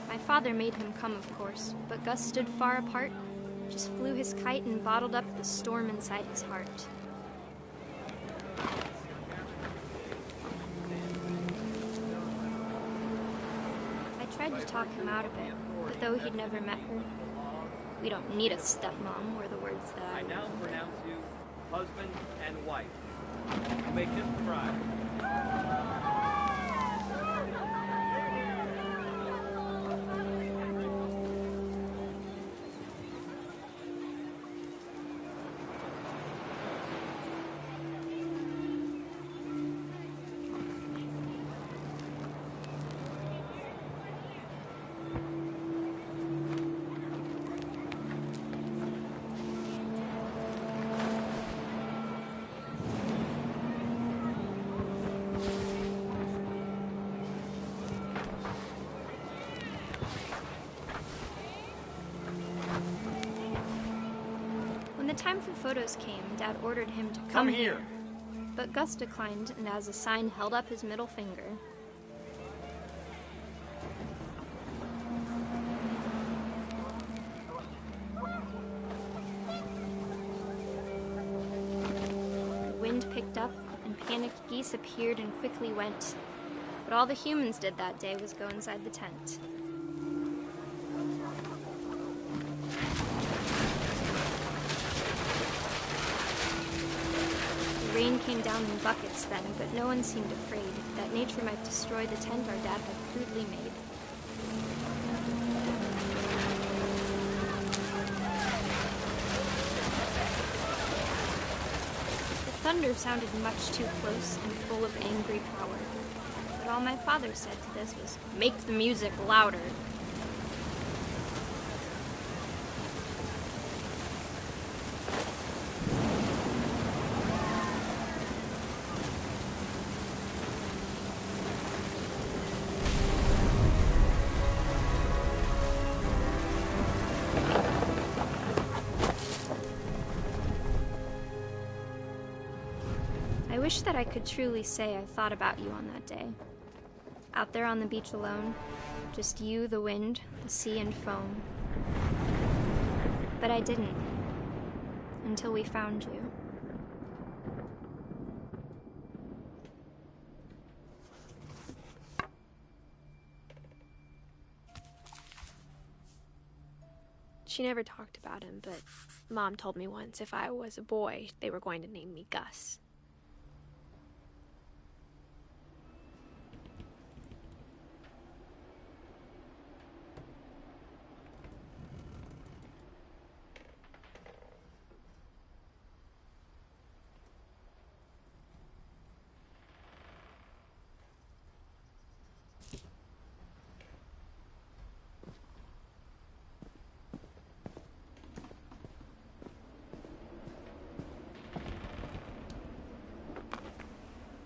L: My father made him come, of course, but Gus stood far apart, just flew his kite and bottled up the storm inside his heart. I tried to talk him out of it, but though he'd never met her, we don't need a stepmom, were the words that I
O: now pronounce you husband and wife. Make him cry.
L: When the time for photos came, Dad ordered him to come here. But Gus declined, and as a sign held up his middle finger. The wind picked up, and panicked geese appeared and quickly went. But all the humans did that day was go inside the tent. The rain came down in buckets then, but no one seemed afraid that nature might destroy the tent our dad had crudely made. The thunder sounded much too close and full of angry power. But all my father said to this was, "Make the music louder." wish that I could truly say I thought about you on that day. Out there on the beach alone, just you, the wind, the sea, and foam. But I didn't, until we found you.
F: She never talked about him, but Mom told me once if I was a boy, they were going to name me Gus.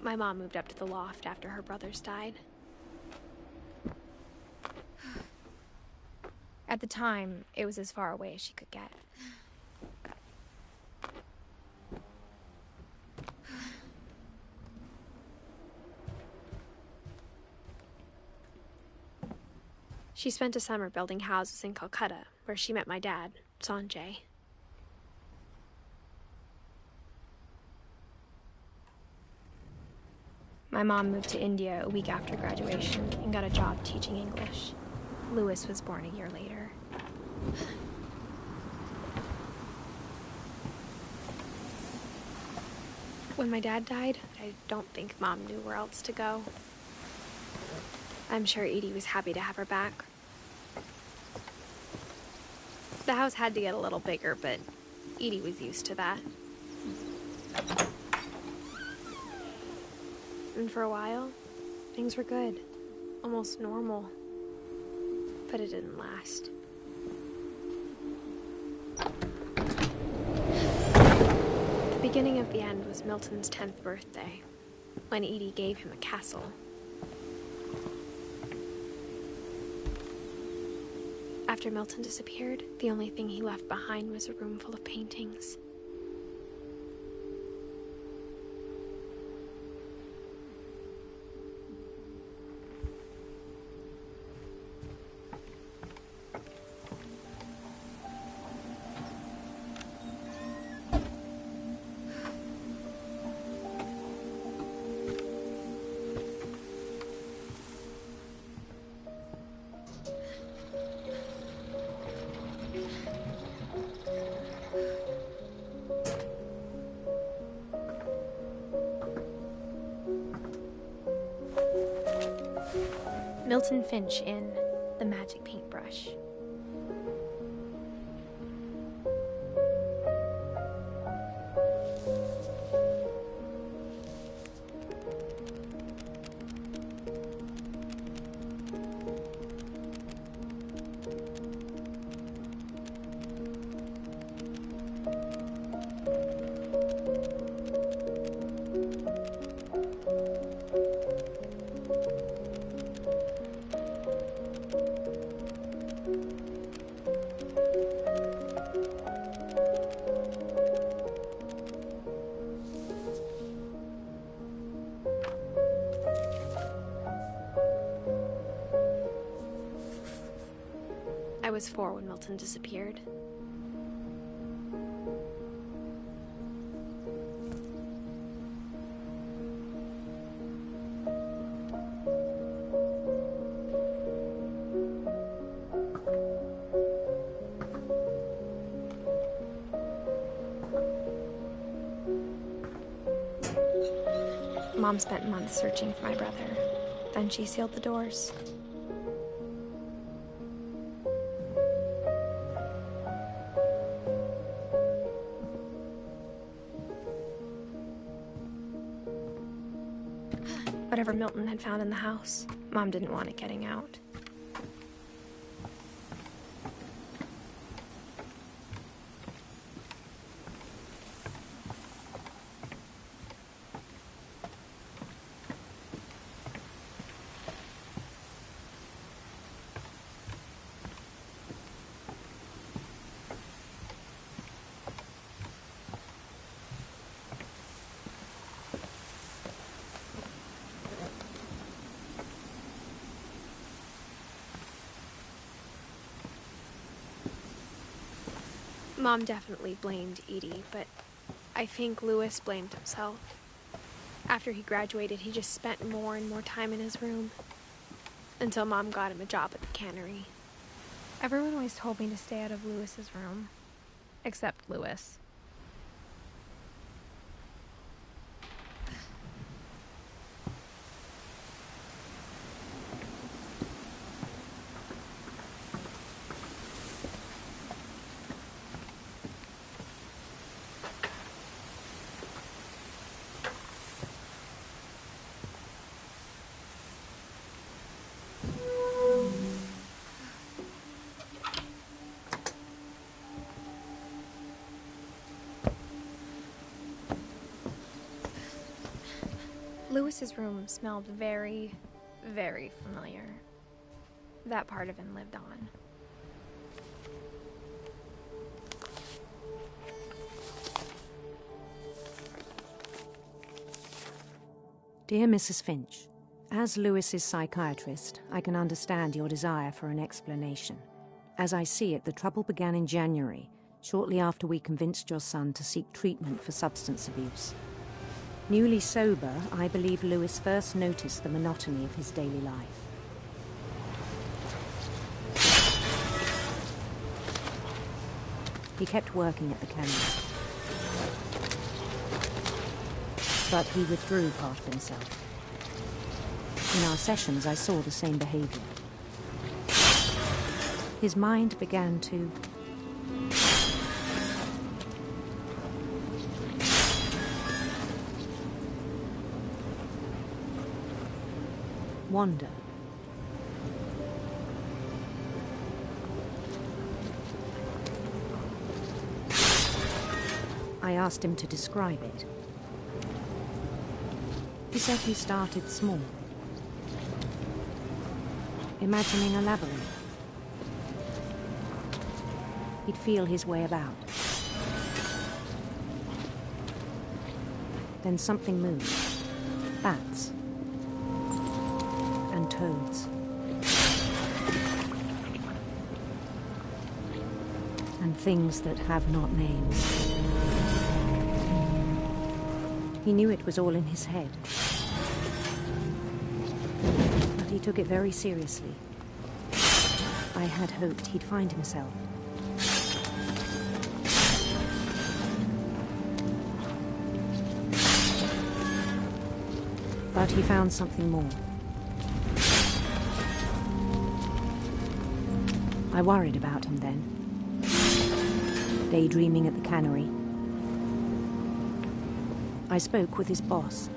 F: My mom moved up to the loft after her brothers died. At the time, it was as far away as she could get. She spent a summer building houses in Calcutta, where she met my dad, Sanjay. My mom moved to India a week after graduation and got a job teaching English. Louis was born a year later. When my dad died, I don't think Mom knew where else to go. I'm sure Edie was happy to have her back. The house had to get a little bigger, but Edie was used to that. And for a while, things were good, almost normal. But it didn't last. The beginning of the end was Milton's 10th birthday, when Edie gave him a castle. After Milton disappeared, the only thing he left behind was a room full of paintings. Milton Finch in The Magic Paintbrush. I was 4 when Milton disappeared. Mom spent months searching for my brother. Then she sealed the doors. Whatever Milton had found in the house, Mom didn't want it getting out. Mom definitely blamed Edie, but I think Louis blamed himself. After he graduated, he just spent more and more time in his room. Until Mom got him a job at the cannery.
A: Everyone always told me to stay out of Louis's room. Except Louis. Louis's room smelled very, very familiar. That part of him lived on.
P: Dear Mrs. Finch, as Louis's psychiatrist, I can understand your desire for an explanation. As I see it, the trouble began in January, shortly after we convinced your son to seek treatment for substance abuse. Newly sober, I believe Louis first noticed the monotony of his daily life. He kept working at the cannery, but he withdrew part of himself. In our sessions, I saw the same behavior. His mind began to wander. I asked him to describe it. He said he started small, imagining a labyrinth. He'd feel his way about. Then something moved. Bats. And toads. And things that have not names. He knew it was all in his head. But he took it very seriously. I had hoped he'd find himself. But he found something more. I worried about him then, daydreaming at the cannery. I spoke with his boss,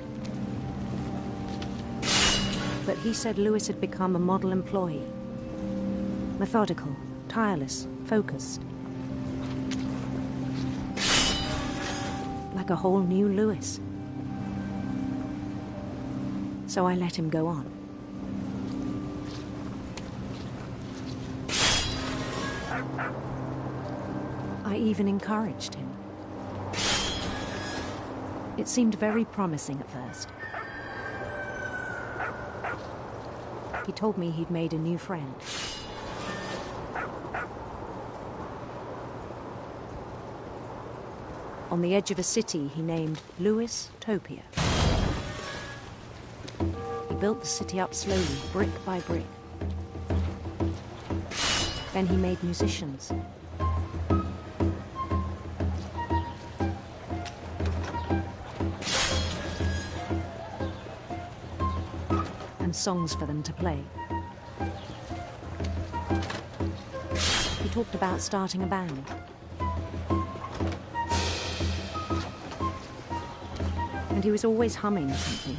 P: but he said Louis had become a model employee. Methodical, tireless, focused. Like a whole new Louis. So I let him go on. I even encouraged him. It seemed very promising at first. He told me he'd made a new friend. On the edge of a city he named Louis Topia. He built the city up slowly, brick by brick. Then he made musicians. And songs for them to play. He talked about starting a band. And he was always humming something.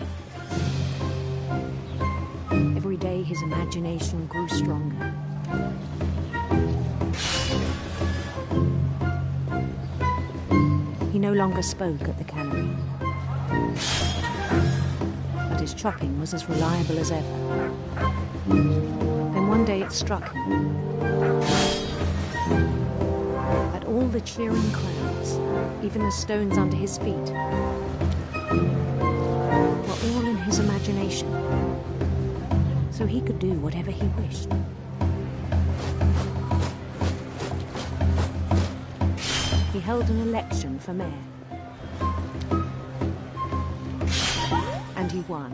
P: Every day his imagination grew stronger. He no longer spoke at the cannery. But his chopping was as reliable as ever. Then one day it struck him that all the cheering crowds, even the stones under his feet, were all in his imagination, so he could do whatever he wished. he held an election for mayor. And he won.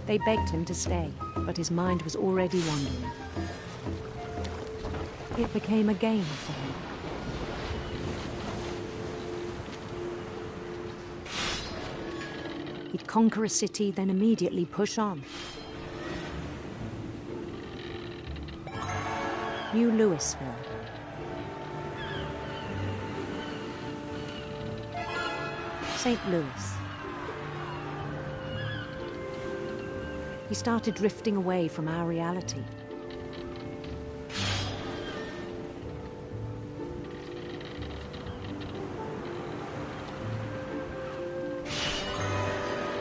P: They begged him to stay, but his mind was already wandering. It became a game for him. He'd conquer a city, then immediately push on. New Louisville. St. Louis. He started drifting away from our reality.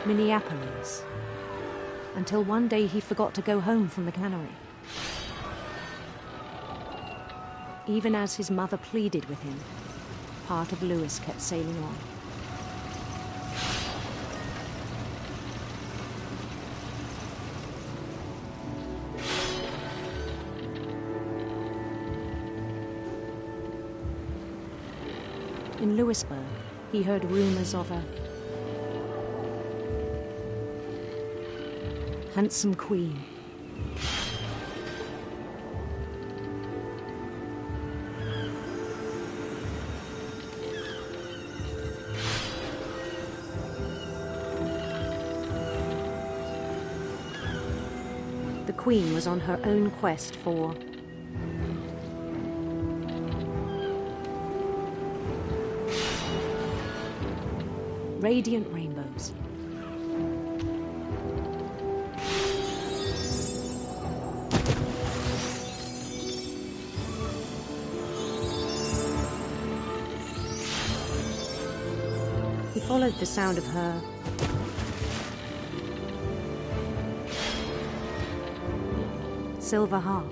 P: Minneapolis. Until one day he forgot to go home from the cannery. Even as his mother pleaded with him, part of Louis kept sailing on. In Louisburg, he heard rumors of a handsome queen. The queen was on her own quest for radiant rainbows. He followed the sound of her silver harp.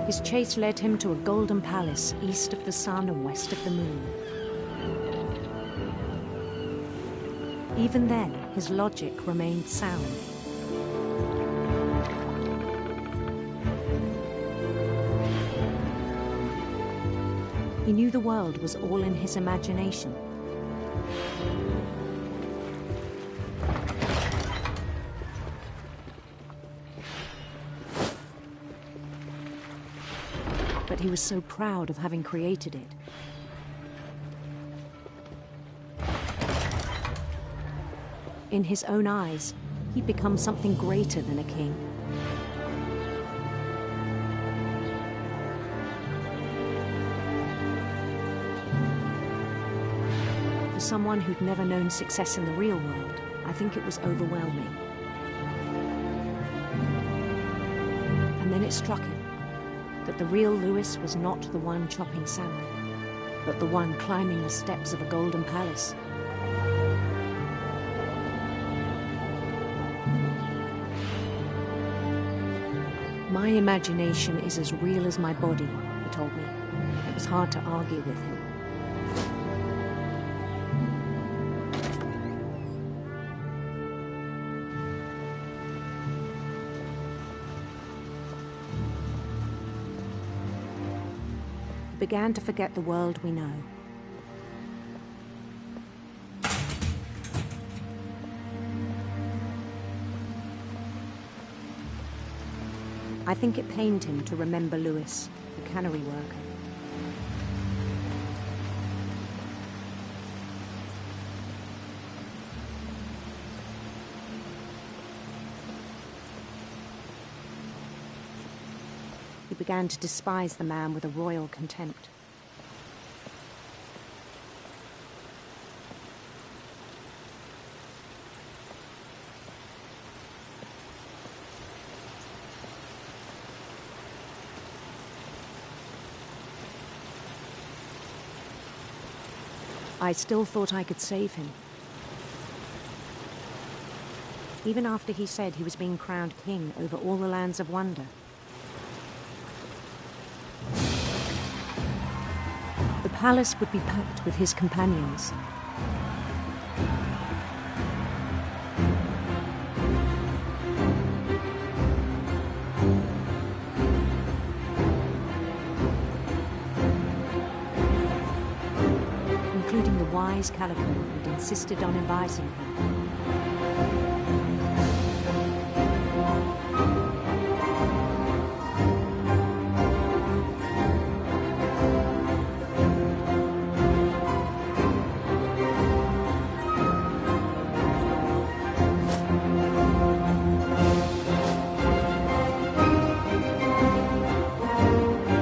P: His chase led him to a golden palace east of the sun and west of the moon. Even then, his logic remained sound. He knew the world was all in his imagination. But he was so proud of having created it. In his own eyes, he'd become something greater than a king. For someone who'd never known success in the real world, I think it was overwhelming. And then it struck him that the real Louis was not the one chopping salmon, but the one climbing the steps of a golden palace. My imagination is as real as my body, he told me. It was hard to argue with him. We began to forget the world we know. I think it pained him to remember Louis, the cannery worker. He began to despise the man with a royal contempt. I still thought I could save him. even after he said he was being crowned king over all the lands of wonder. The palace would be packed with his companions. Including the wise Calico who'd insisted on inviting him.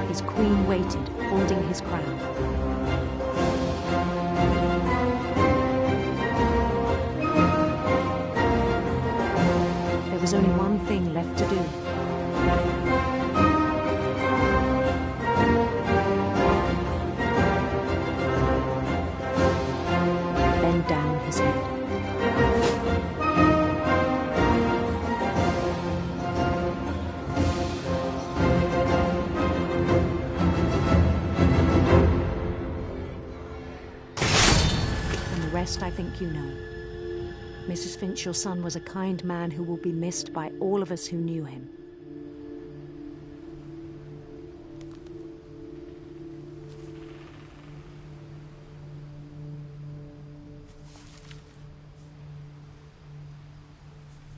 P: His queen waited, holding his crown. There was only one thing left to do. Bend down his head. And the rest I think you know. Mrs. Finch, your son was a kind man who will be missed by all of us who knew him.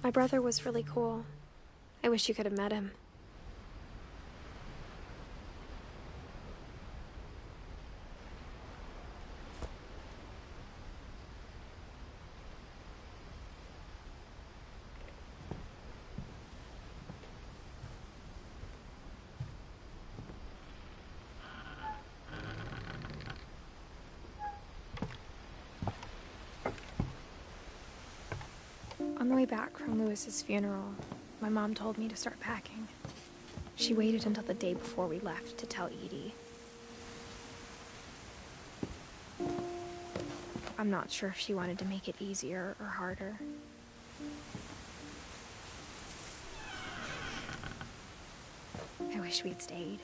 F: My brother was really cool. I wish you could have met him. On the way back from Lewis's funeral, my mom told me to start packing. She waited until the day before we left to tell Edie. I'm not sure if she wanted to make it easier or harder. I wish we'd stayed.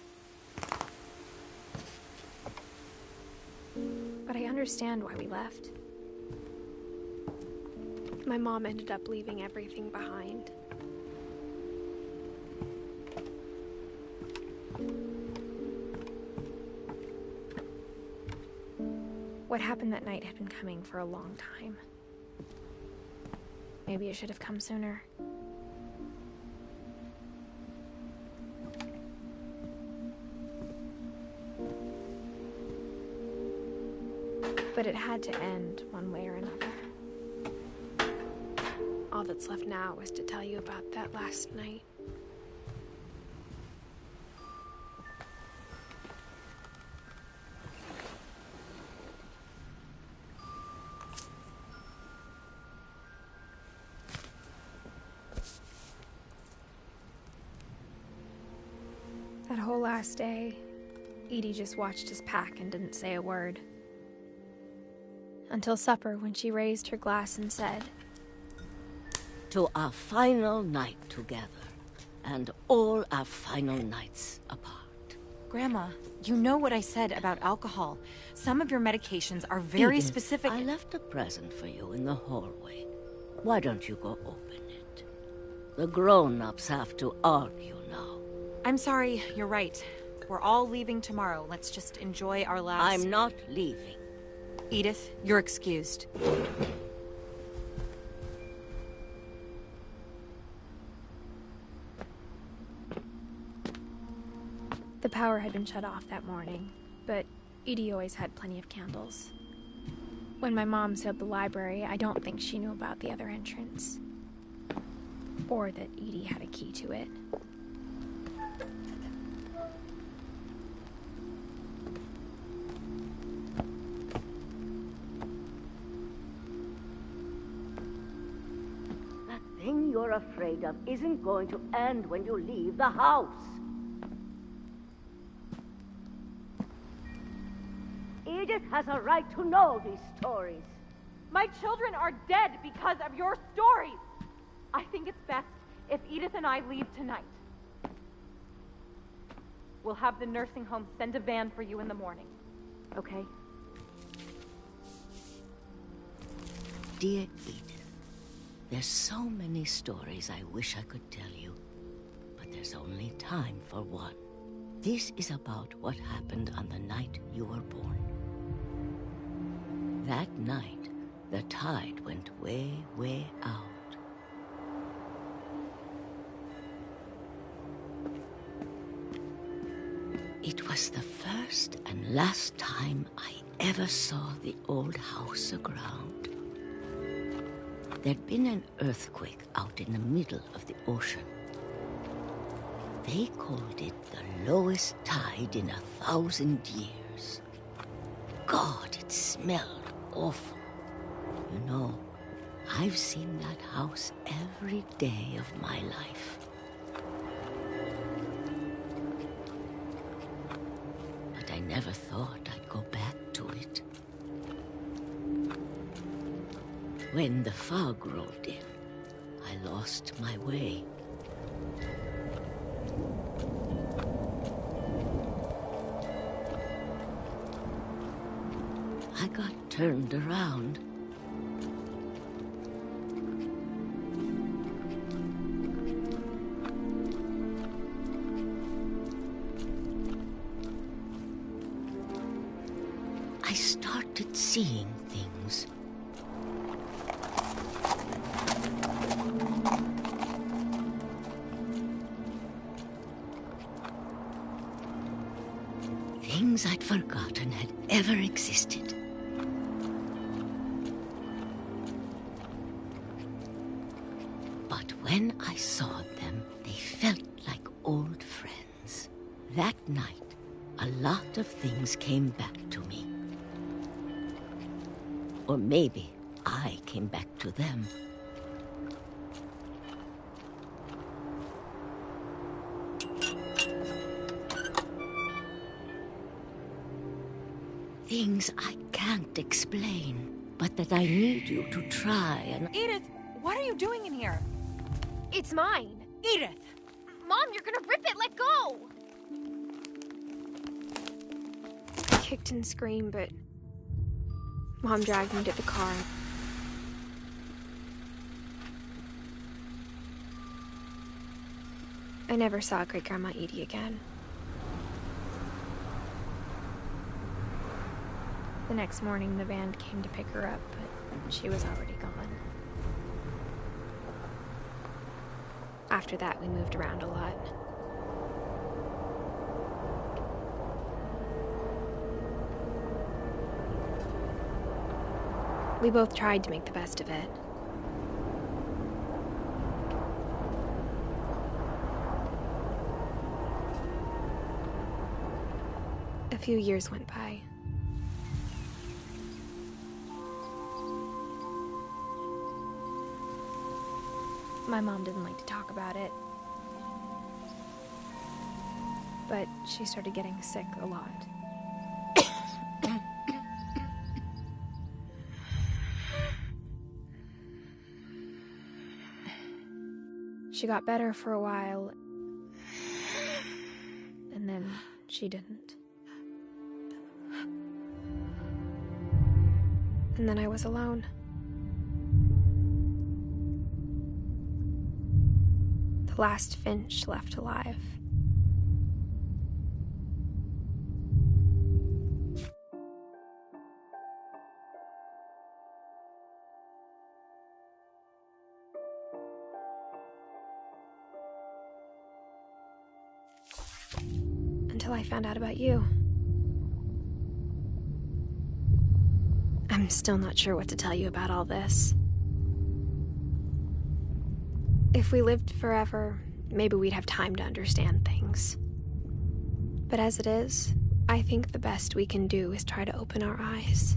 F: But I understand why we left. My mom ended up leaving everything behind. What happened that night had been coming for a long time. Maybe it should have come sooner. But it had to end one way or another. All that's left now is to tell you about that last night. That whole last day, Edie just watched us pack and didn't say a word. Until supper, when she raised her glass and said,
Q: "To our final night together, and all our final nights apart."
R: Grandma, you know what I said about alcohol. Some of your medications are very
Q: Edith,
R: specific.
Q: I left a present for you in the hallway. Why don't you go open it? The grown-ups have to argue now.
R: I'm sorry, you're right. We're all leaving tomorrow. Let's just enjoy our last...
Q: I'm not leaving.
R: Edith, you're excused.
F: The power had been shut off that morning, but Edie always had plenty of candles. When my mom sealed the library, I don't think she knew about the other entrance. Or that Edie had a key to it.
Q: That thing you're afraid of isn't going to end when you leave the house. Edith has a right to know these stories.
N: My children are dead because of your stories. I think it's best if Edith and I leave tonight. We'll have the nursing home send a van for you in the morning, okay?
Q: Dear Edith, there's so many stories I wish I could tell you, but there's only time for one. This is about what happened on the night you were born. That night, the tide went way, way out. It was the first and last time I ever saw the old house aground. There'd been an earthquake out in the middle of the ocean. They called it the lowest tide in 1,000 years. God, it smelled awful. You know, I've seen that house every day of my life. But I never thought I'd go back to it. When the fog rolled in, I lost my way. I got turned around. I started seeing things. Things I'd forgotten had ever existed. But when I saw them, they felt like old friends. That night, a lot of things came back to me. Or maybe I came back to them. Things I can't explain, but that I need you to try and...
R: Edith, what are you doing in here?
F: It's mine.
R: Edith!
F: Mom, you're gonna rip it! Let go! I kicked and screamed, but Mom dragged me to the car. I never saw Great-Grandma Edie again. The next morning, the van came to pick her up, but she was already gone. After that, we moved around a lot. We both tried to make the best of it. A few years went by. My mom didn't like to talk about it, but she started getting sick a lot. She got better for a while, and then she didn't. And then I was alone. The last Finch left alive. Until I found out about you. I'm still not sure what to tell you about all this. If we lived forever, maybe we'd have time to understand things. But as it is, I think the best we can do is try to open our eyes.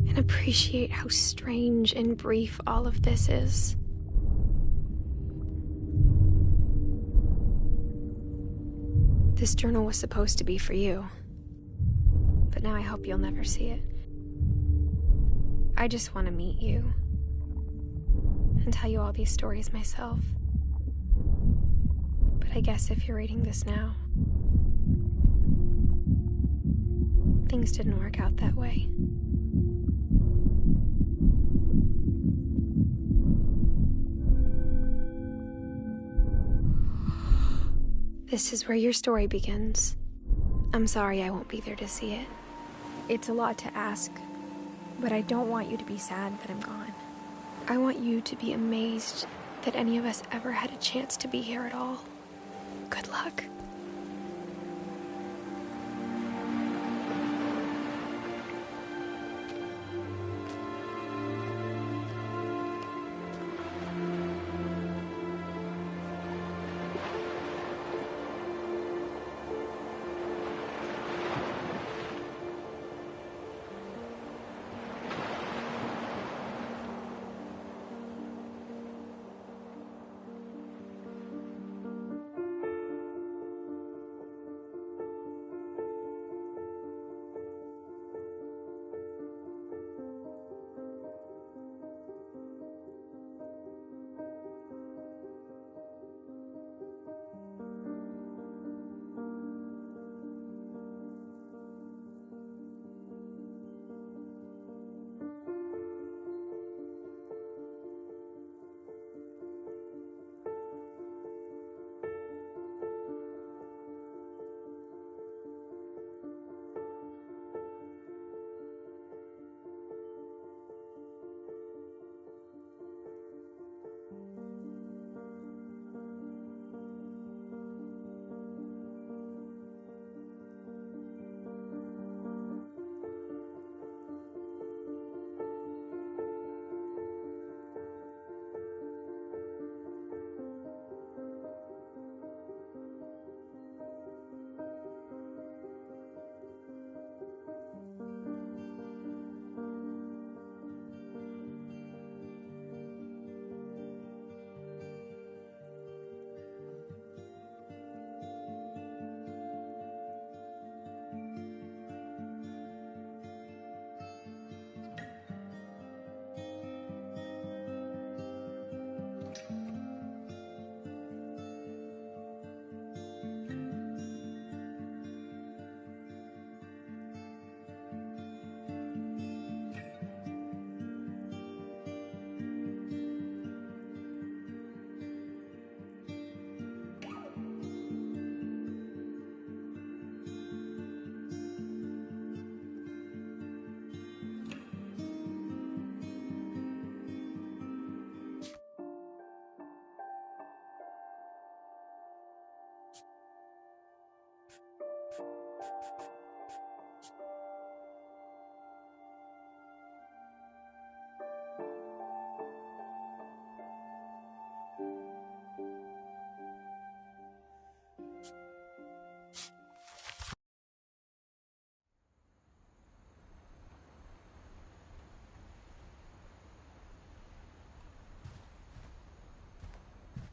F: And appreciate how strange and brief all of this is. This journal was supposed to be for you. But now I hope you'll never see it. I just want to meet you. and tell you all these stories myself. But I guess if you're reading this now, things didn't work out that way. This is where your story begins. I'm sorry I won't be there to see it.
A: It's a lot to ask, but I don't want you to be sad that I'm gone.
F: I want you to be amazed that any of us ever had a chance to be here at all. Good luck.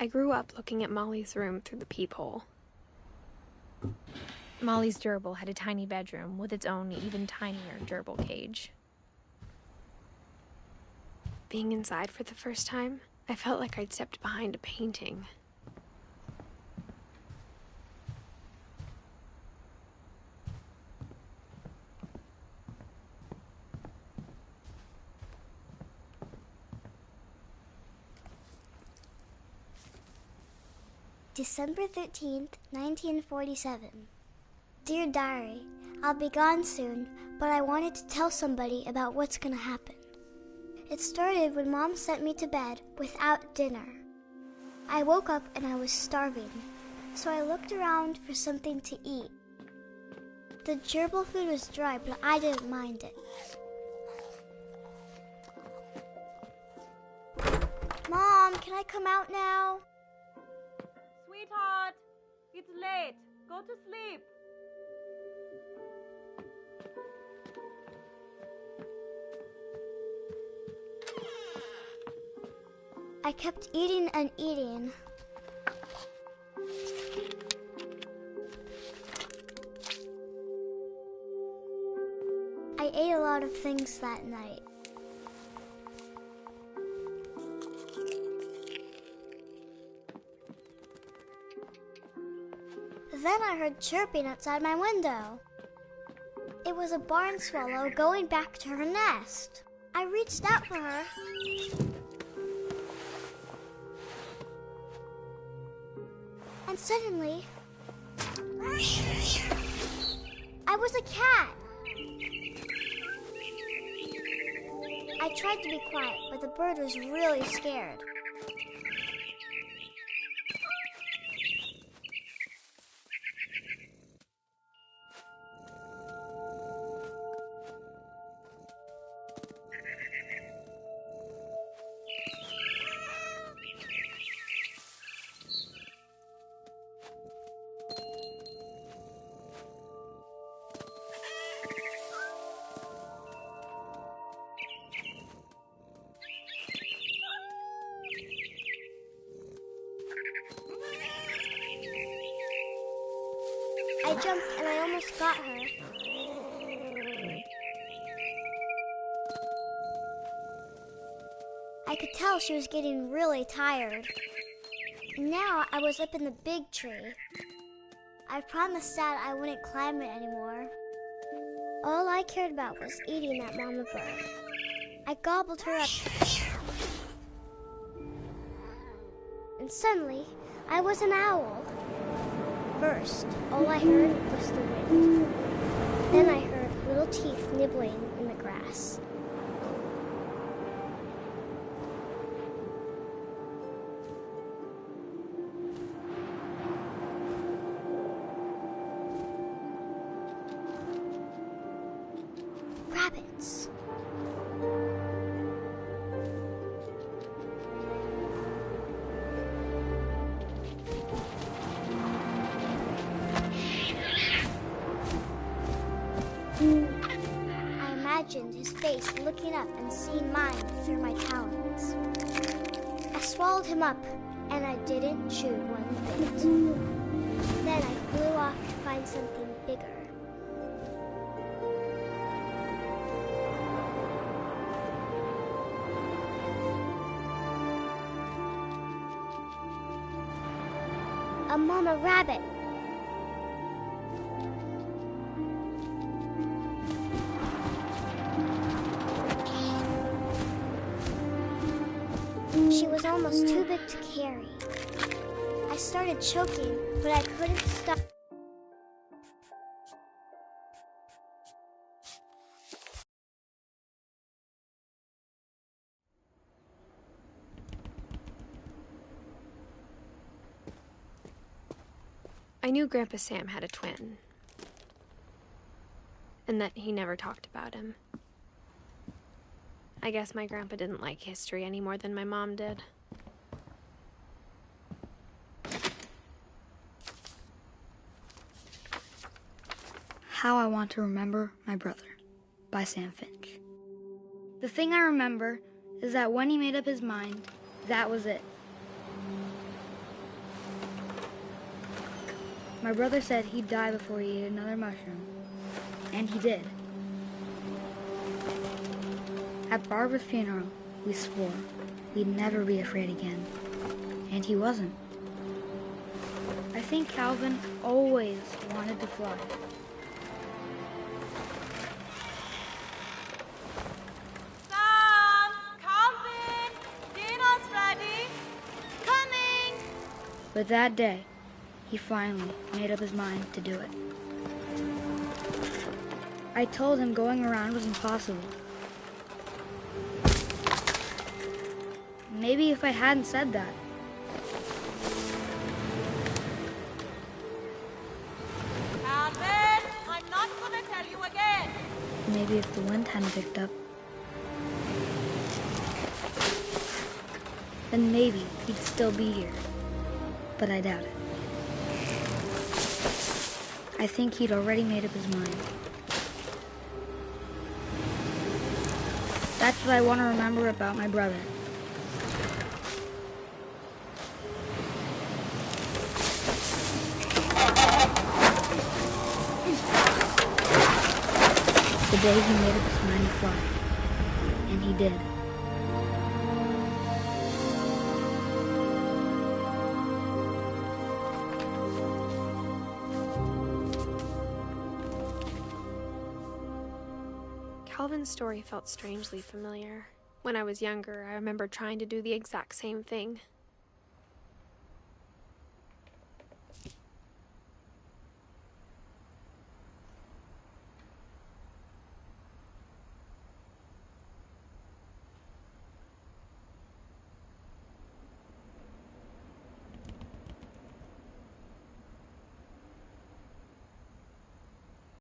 F: I grew up looking at Molly's room through the peephole.
A: Molly's gerbil had a tiny bedroom with its own even tinier gerbil cage.
F: Being inside for the first time, I felt like I'd stepped behind a painting.
B: December 13th, 1947. Dear Diary, I'll be gone soon, but I wanted to tell somebody about what's gonna happen. It started when Mom sent me to bed without dinner. I woke up and I was starving, so I looked around for something to eat. The gerbil food was dry, but I didn't mind it. Mom, can I come out now?
N: Sweetheart, it's late. Go to sleep.
B: I kept eating and eating. I ate a lot of things that night. Then I heard chirping outside my window. It was a barn swallow going back to her nest. I reached out for her. And suddenly, I was a cat. I tried to be quiet, but the bird was really scared. I jumped and I almost got her. I could tell she was getting really tired. Now I was up in the big tree. I promised Dad I wouldn't climb it anymore. All I cared about was eating that mama bird. I gobbled her up. And suddenly, I was an owl. First, all I heard was the wind. Then I heard little teeth nibbling in the grass. Rabbits. I imagined his face looking up and seeing mine through my talons. I swallowed him up, and I didn't chew one bit. Then I flew off to find something bigger. A mama rabbit. She was almost too big to carry. I started choking, but I couldn't stop.
F: I knew Grandpa Sam had a twin, and that he never talked about him. I guess my grandpa didn't like history any more than my mom did.
E: How I Want to Remember My Brother by Sam Finch. The thing I remember is that when he made up his mind, that was it. My brother said he'd die before he ate another mushroom, and he did. At Barbara's funeral, we swore we'd never be afraid again, and he wasn't. I think Calvin always wanted to fly.
N: Sam! Calvin! Dinner's ready! Coming!
E: But that day, he finally made up his mind to do it. I told him going around was impossible. Maybe if I hadn't said that.
N: Calvin, I'm not gonna tell you again.
E: Maybe if the wind hadn't picked up, then maybe he'd still be here. But I doubt it. I think he'd already made up his mind. That's what I want to remember about my brother. The day he made up his mind to fly. And he did.
F: Calvin's story felt strangely familiar. When I was younger, I remember trying to do the exact same thing.